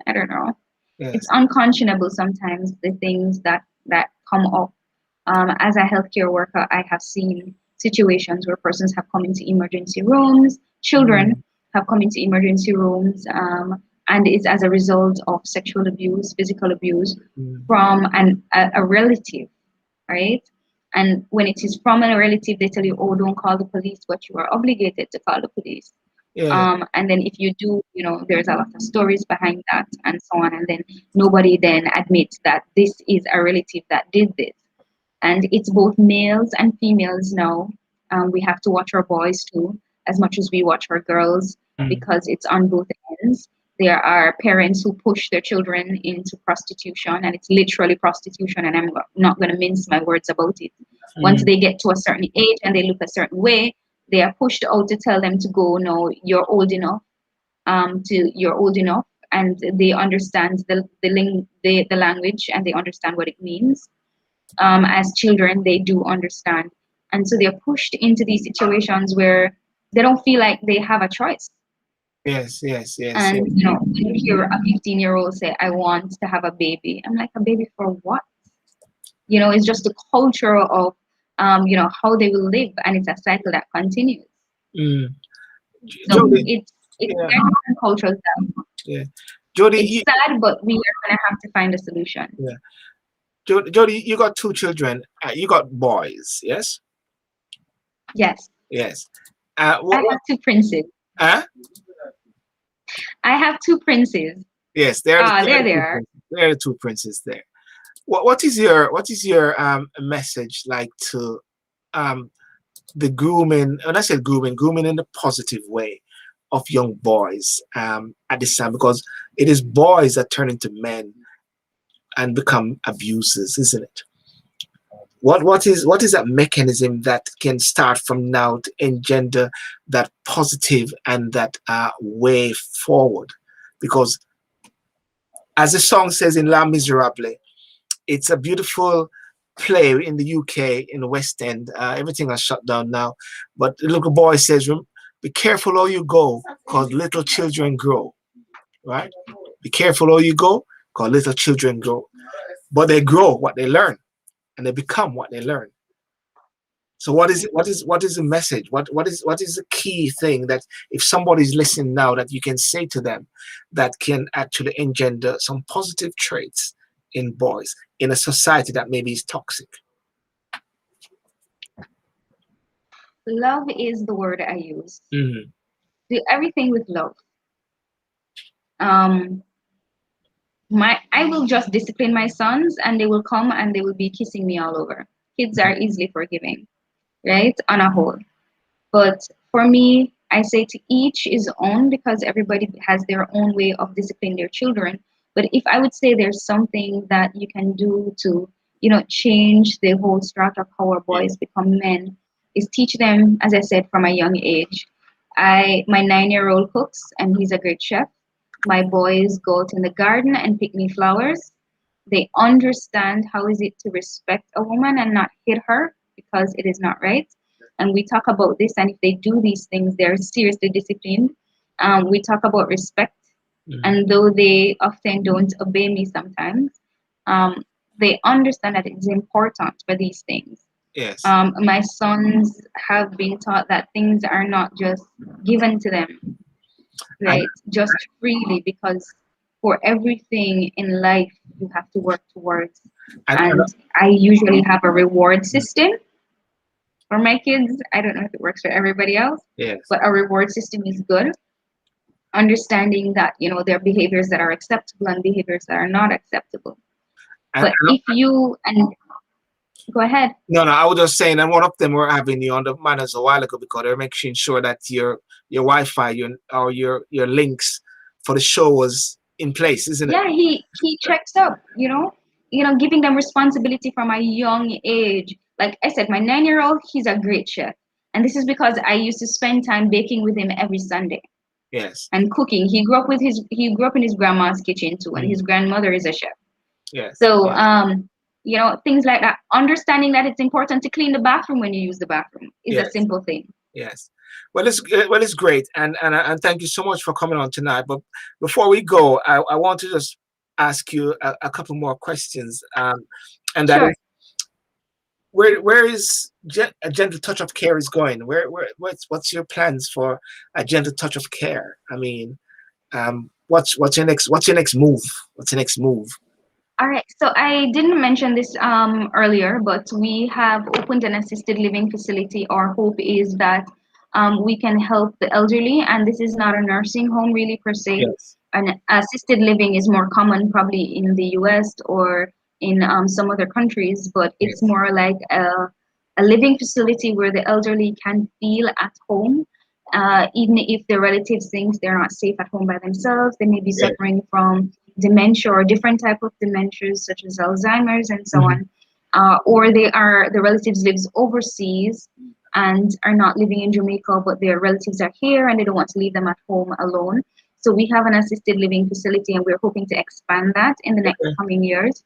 S2: I don't know. It's
S1: yes,
S2: unconscionable sometimes, the things that come up. As a healthcare worker, I have seen situations where persons have come into emergency rooms, children
S1: mm,
S2: have come into emergency rooms, and it's as a result of sexual abuse, physical abuse
S1: mm,
S2: from a relative, right? And when it is from a relative, they tell you, oh, don't call the police, but you are obligated to call the police.
S1: yeah,
S2: And then if you do, there's a lot of stories behind that and so on. And then nobody then admits that this is a relative that did this. And it's both males and females now. We have to watch our boys too, as much as we watch our girls,
S1: mm,
S2: because it's on both ends. There are parents who push their children into prostitution, and it's literally prostitution, and I'm not going to mince my words about it. Once
S1: mm,
S2: they get to a certain age and they look a certain way, they are pushed out to tell them to go. No, you're old enough, and they understand the language, and they understand what it means. As children, they do understand, and so they're pushed into these situations where they don't feel like they have a choice.
S1: yes, yes, yes,
S2: And
S1: yes,
S2: when you hear a 15-year-old say, I want to have a baby, I'm like, a baby for what? It's just the culture of how they will live, and it's a cycle that continues.
S1: mm.
S2: So
S1: Jody,
S2: it's
S1: yeah,
S2: very different cultures that
S1: yeah, Jody,
S2: it's sad, but we are gonna have to find a solution.
S1: yeah, Jody, you got two children. You got boys, yes,
S2: Yes,
S1: yes.
S2: I
S1: What,
S2: have two princes.
S1: huh?
S2: I have two princes.
S1: Yes, they're the,
S2: Ah,
S1: they're
S2: there
S1: the
S2: they
S1: two
S2: are.
S1: princes. They're the two princes there. What is your message like to um the grooming, and I said grooming in a positive way of young boys at this time, because it is boys that turn into men and become abusers, isn't it? What is that mechanism that can start from now to engender that positive and that way forward? Because as the song says in La Miserable, it's a beautiful play in the UK in the West End. Everything has shut down now, but the little boy says, "Be careful how you go, cause little children grow." Right? Be careful how you go, cause little children grow. But they grow what they learn, and they become what they learn. So what is it? What is the message? What is the key thing that if somebody's listening now that you can say to them that can actually engender some positive traits in boys in a society that maybe is toxic?
S2: Love is the word I use.
S1: Mm,
S2: Do everything with love. Um, I will just discipline my sons, and they will come and they will be kissing me all over. Kids are easily forgiving, right? On a whole. But for me, I say to each his own, because everybody has their own way of disciplining their children. But if I would say there's something that you can do to, change the whole structure of how our boys become men, is teach them, as I said, from a young age. My 9-year-old cooks, and he's a great chef. My boys go out in the garden and pick me flowers. They understand how is it to respect a woman and not hit her, because it is not right. And we talk about this, and if they do these things, they're seriously disciplined. We talk about respect,
S1: mm,
S2: and though they often don't obey me sometimes, um, they understand that it's important for these things.
S1: yes.
S2: My sons have been taught that things are not just given to them,
S1: And
S2: right? Just freely, because for everything in life, you have to work towards.
S1: and
S2: And I usually have a reward system for my kids. I don't know if it works for everybody else,
S1: yes.
S2: but a reward system is good. Understanding that, there are behaviors that are acceptable and behaviors that are not acceptable.
S1: And,
S2: But if you, and Go ahead.
S1: No, I was just saying, and one of them were having you on the manners a while ago because they're making sure that your Wi-Fi, your links for the show was in place, isn't it?
S2: Yeah, he checks up, giving them responsibility from a young age. Like I said, my 9-year-old, he's a great chef. And this is because I used to spend time baking with him every Sunday
S1: Yes.
S2: and cooking. He grew up in his grandma's kitchen too, and
S1: Mm.
S2: his grandmother is a chef.
S1: Yes.
S2: So things like that. Understanding that it's important to clean the bathroom when you use the bathroom is a
S1: Yes.
S2: simple thing.
S1: Yes. Well, it's great, and thank you so much for coming on tonight. But before we go, I want to just ask you a couple more questions, and that
S2: Sure.
S1: is, where is a gentle touch of care is going? What's your plans for a gentle touch of care? I mean, what's your next move? What's the next move?
S2: All right. So I didn't mention this earlier, but we have opened an assisted living facility. Our hope is that we can help the elderly, and this is not a nursing home really per se.
S1: Yes.
S2: An assisted living is more common probably in the US or in some other countries, but it's
S1: Yes.
S2: more like a living facility where the elderly can feel at home. Even if their relatives think they're not safe at home by themselves, they may be
S1: Yes.
S2: suffering from dementia or different type of dementias such as Alzheimer's and so
S1: Mhm.
S2: on, or the relatives lives overseas and are not living in Jamaica, but their relatives are here and they don't want to leave them at home alone. So we have an assisted living facility, and we're hoping to expand that in the next
S1: Okay.
S2: coming years.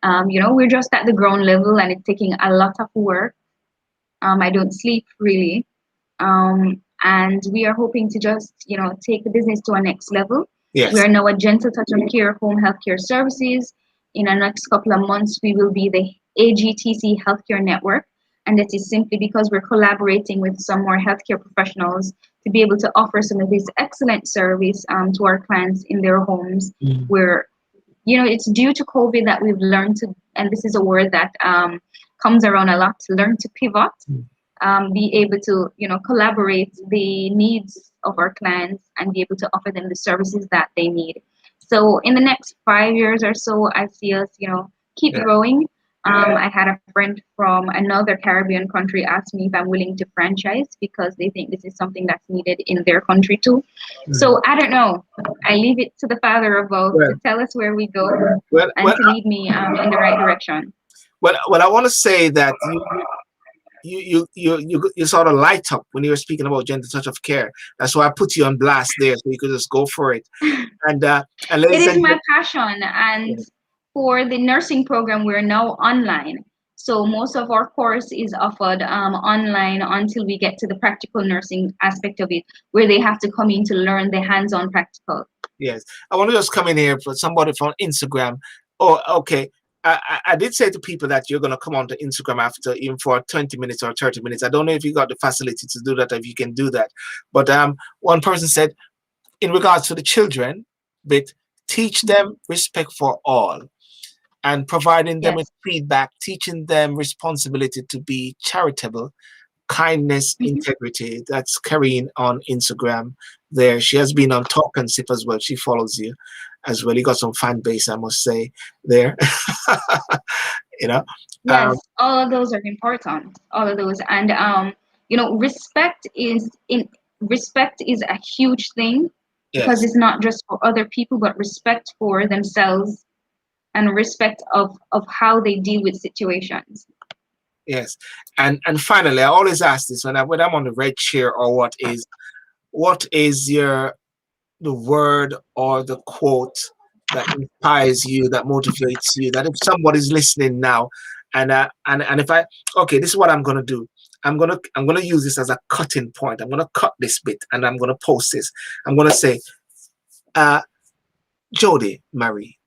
S2: We're just at the ground level, and it's taking a lot of work. I don't sleep really, and we are hoping to just take the business to a next level. We
S1: Yes.
S2: are now a gentle touch of care home healthcare services. In the next couple of months, we will be the AGTC healthcare network, and that is simply because we're collaborating with some more healthcare professionals to be able to offer some of this excellent service to our clients in their homes,
S1: Mm.
S2: where it's due to COVID that we've learned to, and this is a word that comes around a lot, to learn to pivot,
S1: Mm.
S2: be able to collaborate the needs of our clients and be able to offer them the services that they need. So in the next 5 years or so, I see us keep
S1: Yeah.
S2: growing. I had a friend from another Caribbean country ask me if I'm willing to franchise because they think this is something that's needed in their country too.
S1: Mm.
S2: So I don't know. I leave it to the Father above to
S1: Well,
S2: tell us where we go
S1: well,
S2: and
S1: well,
S2: to lead me in the right direction.
S1: I want to say that you sort of light up when you were speaking about gentle touch of care. That's why I put you on blast there, so you could just go for it. And
S2: It
S1: ladies
S2: is
S1: and
S2: my passion. And
S1: gentlemen,
S2: for the nursing program, we're now online. So most of our course is offered online until we get to the practical nursing aspect of it, where they have to come in to learn the hands-on practical.
S1: yes, I want to just come in here for somebody from Instagram. Oh, okay. I did say to people that you're going to come on to Instagram after, even for 20 minutes or 30 minutes. I don't know if you got the facility to do that, if you can do that. But one person said, in regards to the children, but teach them respect for all, and providing them with
S2: Yes.
S1: feedback, teaching them responsibility to be charitable, kindness,
S2: Mhm.
S1: integrity. That's Karine on Instagram. There, she has been on Talk and Sip as well. She follows you as well. You got some fan base, I must say. There, you know. Um,
S2: Yes, all of those are important. All of those, and respect is a huge thing because
S1: yes,
S2: it's not just for other people, but respect for themselves and respect of how they deal with situations.
S1: yes, and finally, I always ask this when I'm on the red chair, or what is your the word or the quote that inspires you, that motivates you, that if somebody's listening now, and if I, okay, this is what I'm gonna do. I'm gonna use this as a cutting point. I'm gonna cut this bit and I'm gonna post this. I'm gonna say, uh, Jody-Marie,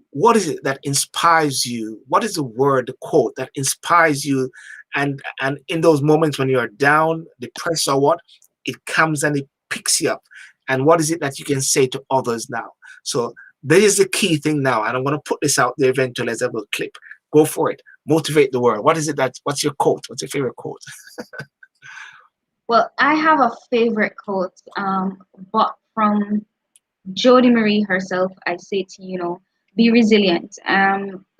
S1: what is it that inspires you? What is the word, the quote that inspires you? And in those moments when you're down, depressed or what, it comes and it picks you up. And what is it that you can say to others now? So this is the key thing now. And I'm going to put this out there eventually as a little clip. Go for it. Motivate the world. What is it what's your quote? What's your favorite quote?
S2: Well, I have a favorite quote, but from Jody-Marie herself. I say to be resilient.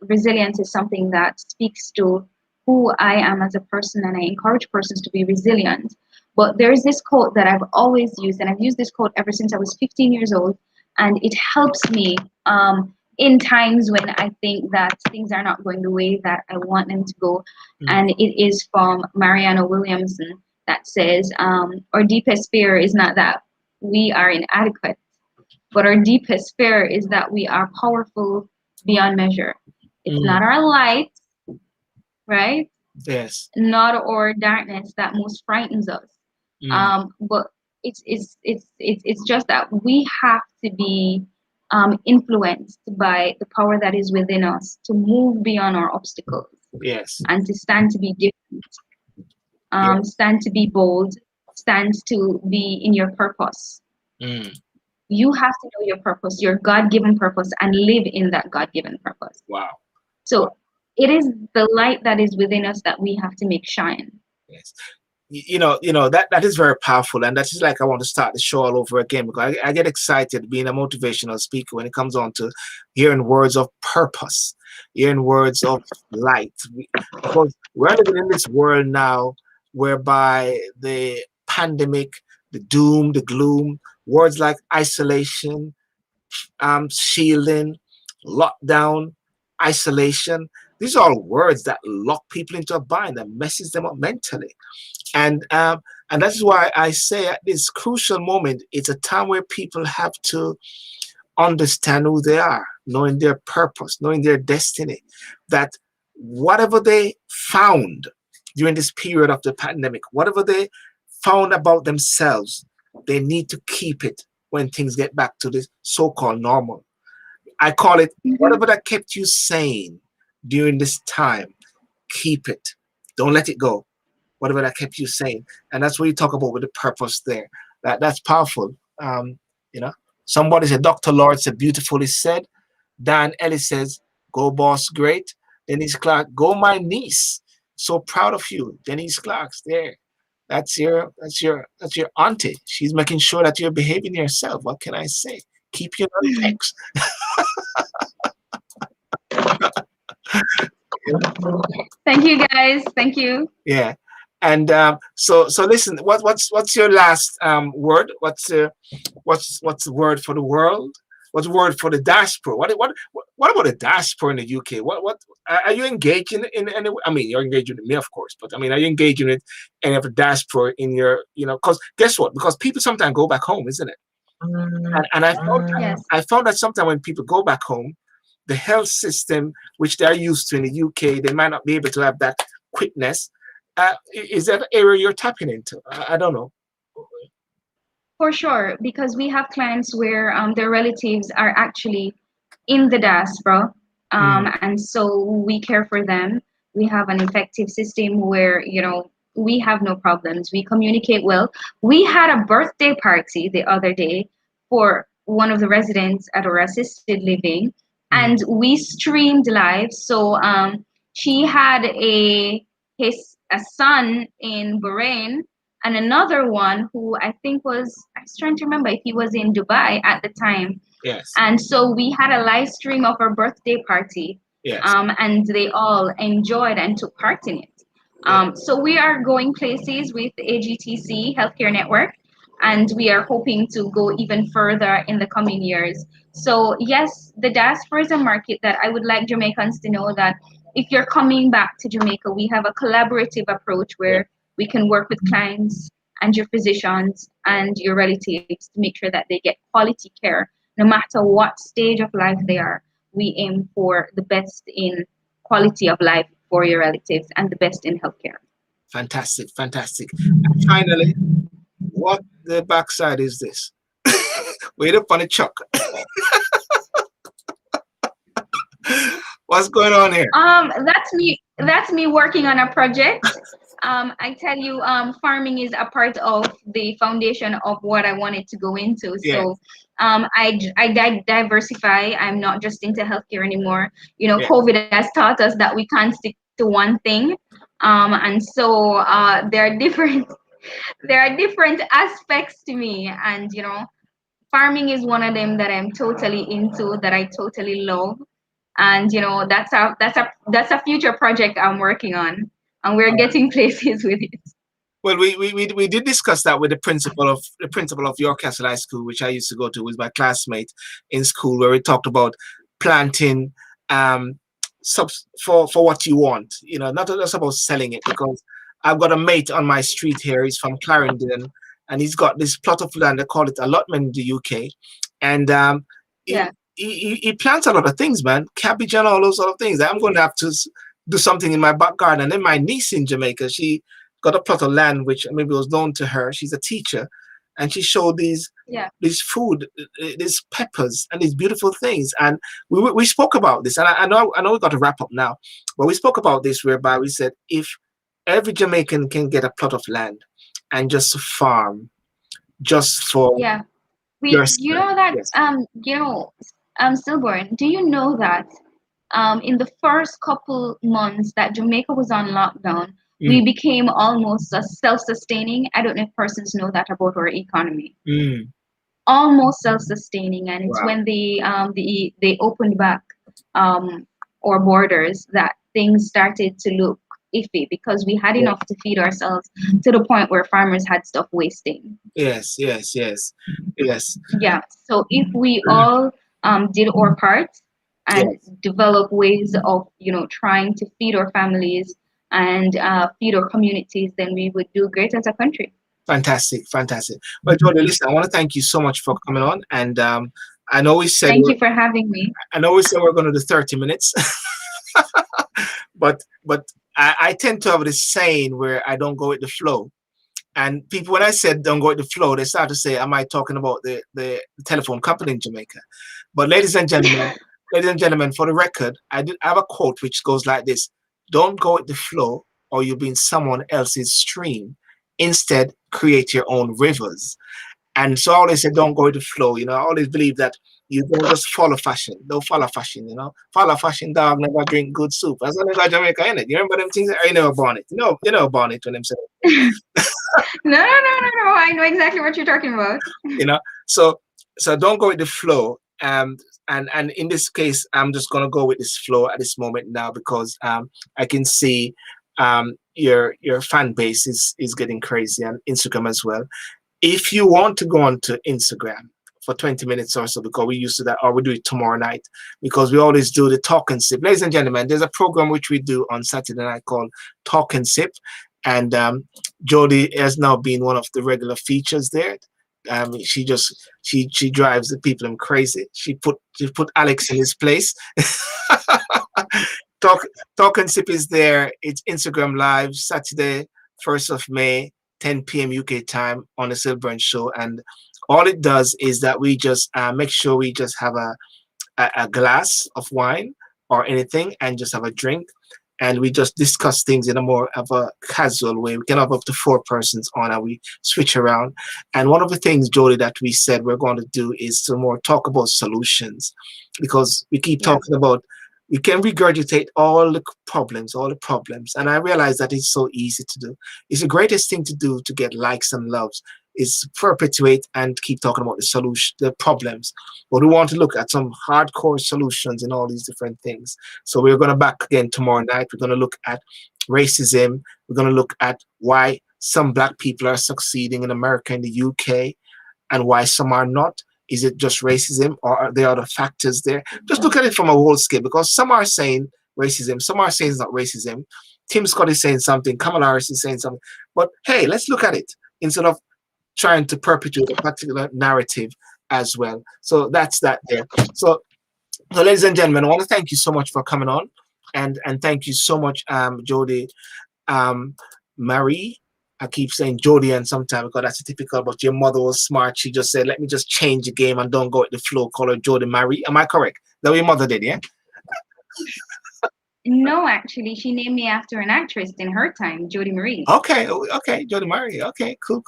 S2: Resilience is something that speaks to who I am as a person, and I encourage persons to be resilient. But there's this quote that I've always used, and I've used this quote ever since I was 15 years old, and it helps me in times when I think that things are not going the way that I want them to go. And it is from Mariana Williamson that says, our deepest fear is not that we are inadequate, but our deepest fear is that we are powerful beyond measure. It's not our light, right?
S1: Yes.
S2: Not our darkness that most frightens us. But it's just that we have to be influenced by the power that is within us to move beyond our obstacles.
S1: Yes.
S2: And to stand to be different, stand to be bold, stand to be in your purpose. You have to know your purpose, your God-given purpose, and live in that God-given purpose.
S1: Wow.
S2: So it is the light that is within us that we have to make shine.
S1: Yes. That is very powerful, and that's just like I want to start the show all over again, because I get excited being a motivational speaker when it comes on to hearing words of purpose, hearing words of light, because we're living in this world now whereby the pandemic, the doom, the gloom, words like isolation, shielding, lockdown, isolation, these are all words that lock people into a bind, that messes them up mentally. And that's why I say at this crucial moment, it's a time where people have to understand who they are, knowing their purpose, knowing their destiny, that whatever they found during this period of the pandemic, whatever they found about themselves, they need to keep it when things get back to this so-called normal. I call it whatever that kept you sane during this time, keep it. Don't let it go. Whatever that kept you sane. And that's what you talk about with the purpose there. That's powerful. Somebody said, Dr. Lord said, beautifully said. Dan Ellis says, go boss, great. Denise Clark, go my niece. So proud of you. Denise Clark's there. That's your auntie. She's making sure that you're behaving yourself. What can I say? Keep your text.
S2: Thank you, guys. Thank you.
S1: Yeah. And so listen, what's your last word? What's the word for the world? What's the word for the diaspora? What about the diaspora in the UK? What are you engaging in any? I mean, you're engaging with me, of course, but I mean, are you engaging with any of the diaspora in your, because guess what? Because people sometimes go back home, isn't it? And I found that sometimes when people go back home, the health system which they're used to in the UK, they might not be able to have that quickness. Is that area you're tapping into? I don't know.
S2: For sure, because we have clients where their relatives are actually in the diaspora, and so we care for them. We have an effective system where, we have no problems. We communicate well. We had a birthday party the other day for one of the residents at our assisted living, and we streamed live. So she had a son in Bahrain, and another one who I was trying to remember if he was in Dubai at the time.
S1: Yes.
S2: And so we had a live stream of our birthday party.
S1: Yes.
S2: And they all enjoyed and took part in it. So we are going places with AGTC Healthcare Network, and we are hoping to go even further in the coming years. So yes, the diaspora is a market that I would like Jamaicans to know that if you're coming back to Jamaica, we have a collaborative approach where we can work with clients and your physicians and your relatives to make sure that they get quality care no matter what stage of life they are. We aim for the best in quality of life for your relatives and the best in healthcare.
S1: Fantastic. And finally, what the backside is this? Wait up on the chuck. What's going on here?
S2: That's me working on a project. I tell you, farming is a part of the foundation of what I wanted to go into.
S1: Yes.
S2: So I diversify. I'm not just into healthcare anymore.
S1: Yes.
S2: COVID has taught us that we can't stick to one thing. And so there are different aspects to me. And farming is one of them that I'm totally into, that I totally love. And that's a future project I'm working on. and we're getting places with it.
S1: Well, we did discuss that with the principal of York Castle High School, which I used to go to, with my classmate in school, where we talked about planting um for what you want, not just about selling it. Because I've got a mate on my street here. He's from Clarendon, and he's got this plot of land. They call it allotment in the UK, and he,
S2: Yeah.
S1: he plants a lot of things, man, cabbage and all those sort of things. I'm going to have to do something in my back garden. And then my niece in Jamaica, she got a plot of land which maybe was known to her. She's a teacher, and she showed
S2: Yeah.
S1: these food, these peppers, and these beautiful things. And we spoke about this, and I know we got to wrap up now, but we spoke about this, whereby we said, if every Jamaican can get a plot of land and just farm, just for
S2: Yeah. You
S1: yourself.
S2: know that,
S1: Yes.
S2: Stillborn, do you know that in the first couple months that Jamaica was on lockdown, we
S1: Mm,
S2: became almost self-sustaining. I don't know if persons know that about our economy.
S1: mm,
S2: Almost self-sustaining, and it's
S1: wow.
S2: when they opened back um, our borders that things started to look iffy, because we had
S1: Yeah.
S2: enough to feed ourselves, to the point where farmers had stuff wasting.
S1: Yes. Yes. Yes. Yes.
S2: Yeah. So if we all did our part and
S1: Yes.
S2: develop ways of, trying to feed our families and feed our communities, then we would do great as a country.
S1: Fantastic. Fantastic. Well, Jordan, listen, I want to thank you so much for coming on. And I know we said
S2: Thank you for having me.
S1: we're going to do 30 minutes, but I tend to have this saying where I don't go with the flow. And people, when I said don't go with the flow, they start to say, am I talking about the telephone company in Jamaica? But ladies and gentlemen, for the record, I have a quote which goes like this: don't go with the flow, or you'll be in someone else's stream. Instead, create your own rivers. And so I always say, don't go with the flow. I always believe that you don't just follow fashion. Don't follow fashion. Follow fashion, dog. Never drink good soup. That's what they got Jamaica in it. You remember them things? I never born it. You know born it when them say,
S2: No, no, no, no, no. I know exactly what you're talking about.
S1: you know. So don't go with the flow. And in this case, I'm just gonna go with this flow at this moment now, because I can see your fan base is getting crazy, and Instagram as well. If you want to go on to Instagram for 20 minutes or so, because we used to that, or we do it tomorrow night, because we always do the talk and sip. Ladies and gentlemen, there's a program which we do on Saturday night called Talk and Sip. And Jody has now been one of the regular features there. She drives the people crazy. She put Alex in his place. Talk Talk and Sip is there. It's Instagram Live, Saturday, 1st of May, 10 p.m. UK time, on the SYLBOURNE Show. And all it does is that we just make sure we just have a glass of wine or anything, and just have a drink. And we just discuss things in a more of a casual way. We can have up to 4 persons on, and we switch around. And one of the things, Jody, that we said we're going to do is to more talk about solutions, because we keep
S2: Yeah.
S1: talking about, we can regurgitate all the problems. And I realize that it's so easy to do. It's the greatest thing to do to get likes and loves, is perpetuate and keep talking about the solution, the problems. But we want to look at some hardcore solutions in all these different things. So we're going to back again tomorrow night. We're going to look at racism. We're going to look at why some black people are succeeding in America and the UK, and why some are not. Is it just racism, or are there other factors there? Just look at it from a whole scale, because some are saying racism, some are saying it's not racism. Tim Scott is saying something, Kamala Harris is saying something. But hey, let's look at it instead of trying to perpetuate a particular narrative as well. So that's that there. So ladies and gentlemen, I want to thank you so much for coming on, and thank you so much, Jody, Marie. I keep saying Jody, and sometimes, because that's typical, but your mother was smart. She just said, let me just change the game and don't go with the flow. Call her Jody-Marie. Am I correct? That what your mother did, yeah?
S2: No, actually, she named me after an actress in her time, Jody-Marie.
S1: Okay, okay, Jody-Marie. Okay, cool.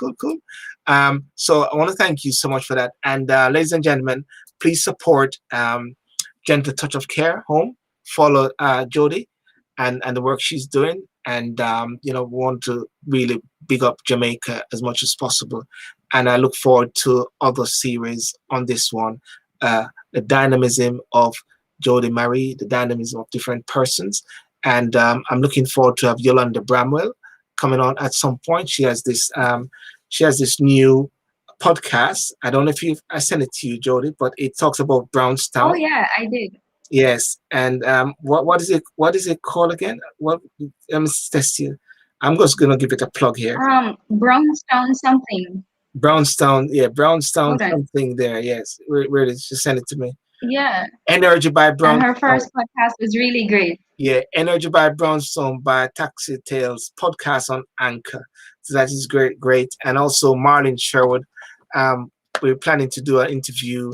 S1: So I want to thank you so much for that. And ladies and gentlemen, please support Gentle Touch of Care Home. Follow Jody and the work she's doing. And want to really big up Jamaica as much as possible. And I look forward to other series on this one. The dynamism of Jody-Marie, the dynamism of different persons. and I'm looking forward to have Yolanda Bramwell coming on at some point. She has this new podcast. I don't know if I sent it to you, Jody, but it talks about
S2: Oh
S1: Brownstown.
S2: yeah, I did.
S1: Yes, and what is it called again? What let me test you. I'm just gonna give it a plug here.
S2: Brownstone something.
S1: Brownstown, yeah, Brownstown
S2: Hold on.
S1: something there. Yes, where did she send it to me?
S2: Yeah.
S1: Energy by
S2: And her
S1: Brownstone.
S2: first podcast was really great.
S1: Yeah, Energy by Brownstone by Taxi Tales podcast on Anchor. So that is great. And also Marlene Sherwood. We're planning to do an interview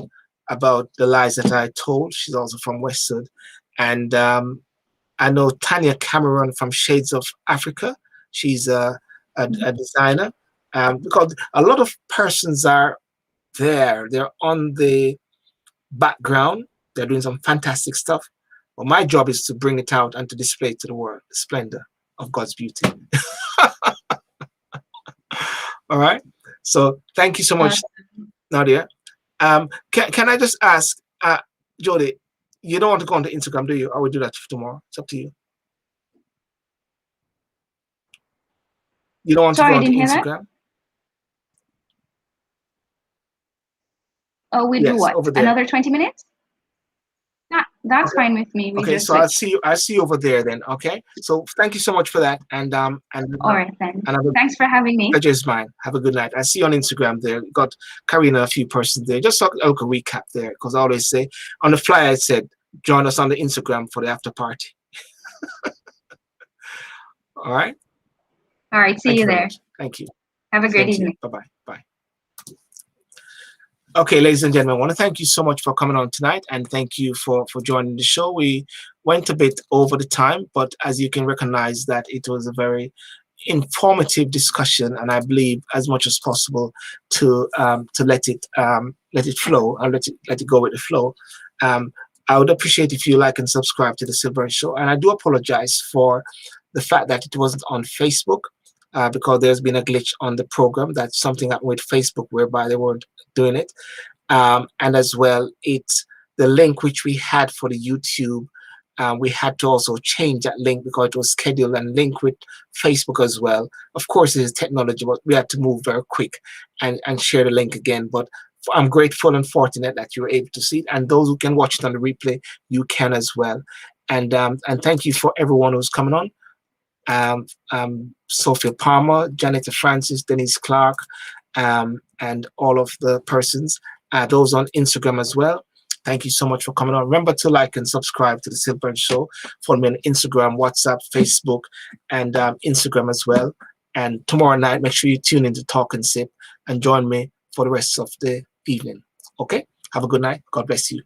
S1: about the lies that I told. She's also from Westwood. And I know Tanya Cameron from Shades of Africa. She's a designer. Because a lot of persons are there. They're on the background. They're doing some fantastic stuff. But my job is to bring it out and to display to the world the splendor of God's beauty. All right. So thank you so much, Nadia. Can I just ask, Jody, you don't want to go on to Instagram, do you? I will do that tomorrow. It's up to you. You don't want to go on to Instagram?
S2: Oh, we do what?
S1: Over there.
S2: Another 20 minutes? That's fine with me.
S1: Okay, so I'll see you over there then. Okay. So thank you so much for that. And
S2: all right then. Thanks for having me.
S1: Pleasure is mine. Have a good night. I see you on Instagram there. Got Karina, a few persons there. Just a local recap there, because I always say on the flyer I said join us on the Instagram for the after party. All right.
S2: All right. See you there.
S1: Thank you.
S2: Have a great evening.
S1: Bye bye. Bye. Okay, ladies and gentlemen, I want to thank you so much for coming on tonight, and thank you for joining the show. We went a bit over the time, but as you can recognize that it was a very informative discussion, and I believe as much as possible to let it flow and let it go with the flow. I would appreciate if you like and subscribe to the SYLBOURNE Show, and I do apologize for the fact that it wasn't on Facebook. Because there's been a glitch on the program. That's something that with Facebook whereby they weren't doing it. And as well, the link which we had for the YouTube, we had to also change that link because it was scheduled and linked with Facebook as well. Of course, it is technology, but we had to move very quick and share the link again. But I'm grateful and fortunate that you were able to see it. And those who can watch it on the replay, you can as well. And thank you for everyone who's coming on. Sophia Palmer, Janet Francis, Denise Clark, and all of the persons, those on Instagram as well. Thank you so much for coming on. Remember to like and subscribe to the SYLBOURNE Show. Follow me on Instagram, WhatsApp, Facebook, and Instagram as well. And tomorrow night, make sure you tune in to Talk and Sip and join me for the rest of the evening. Okay? Have a good night. God bless you.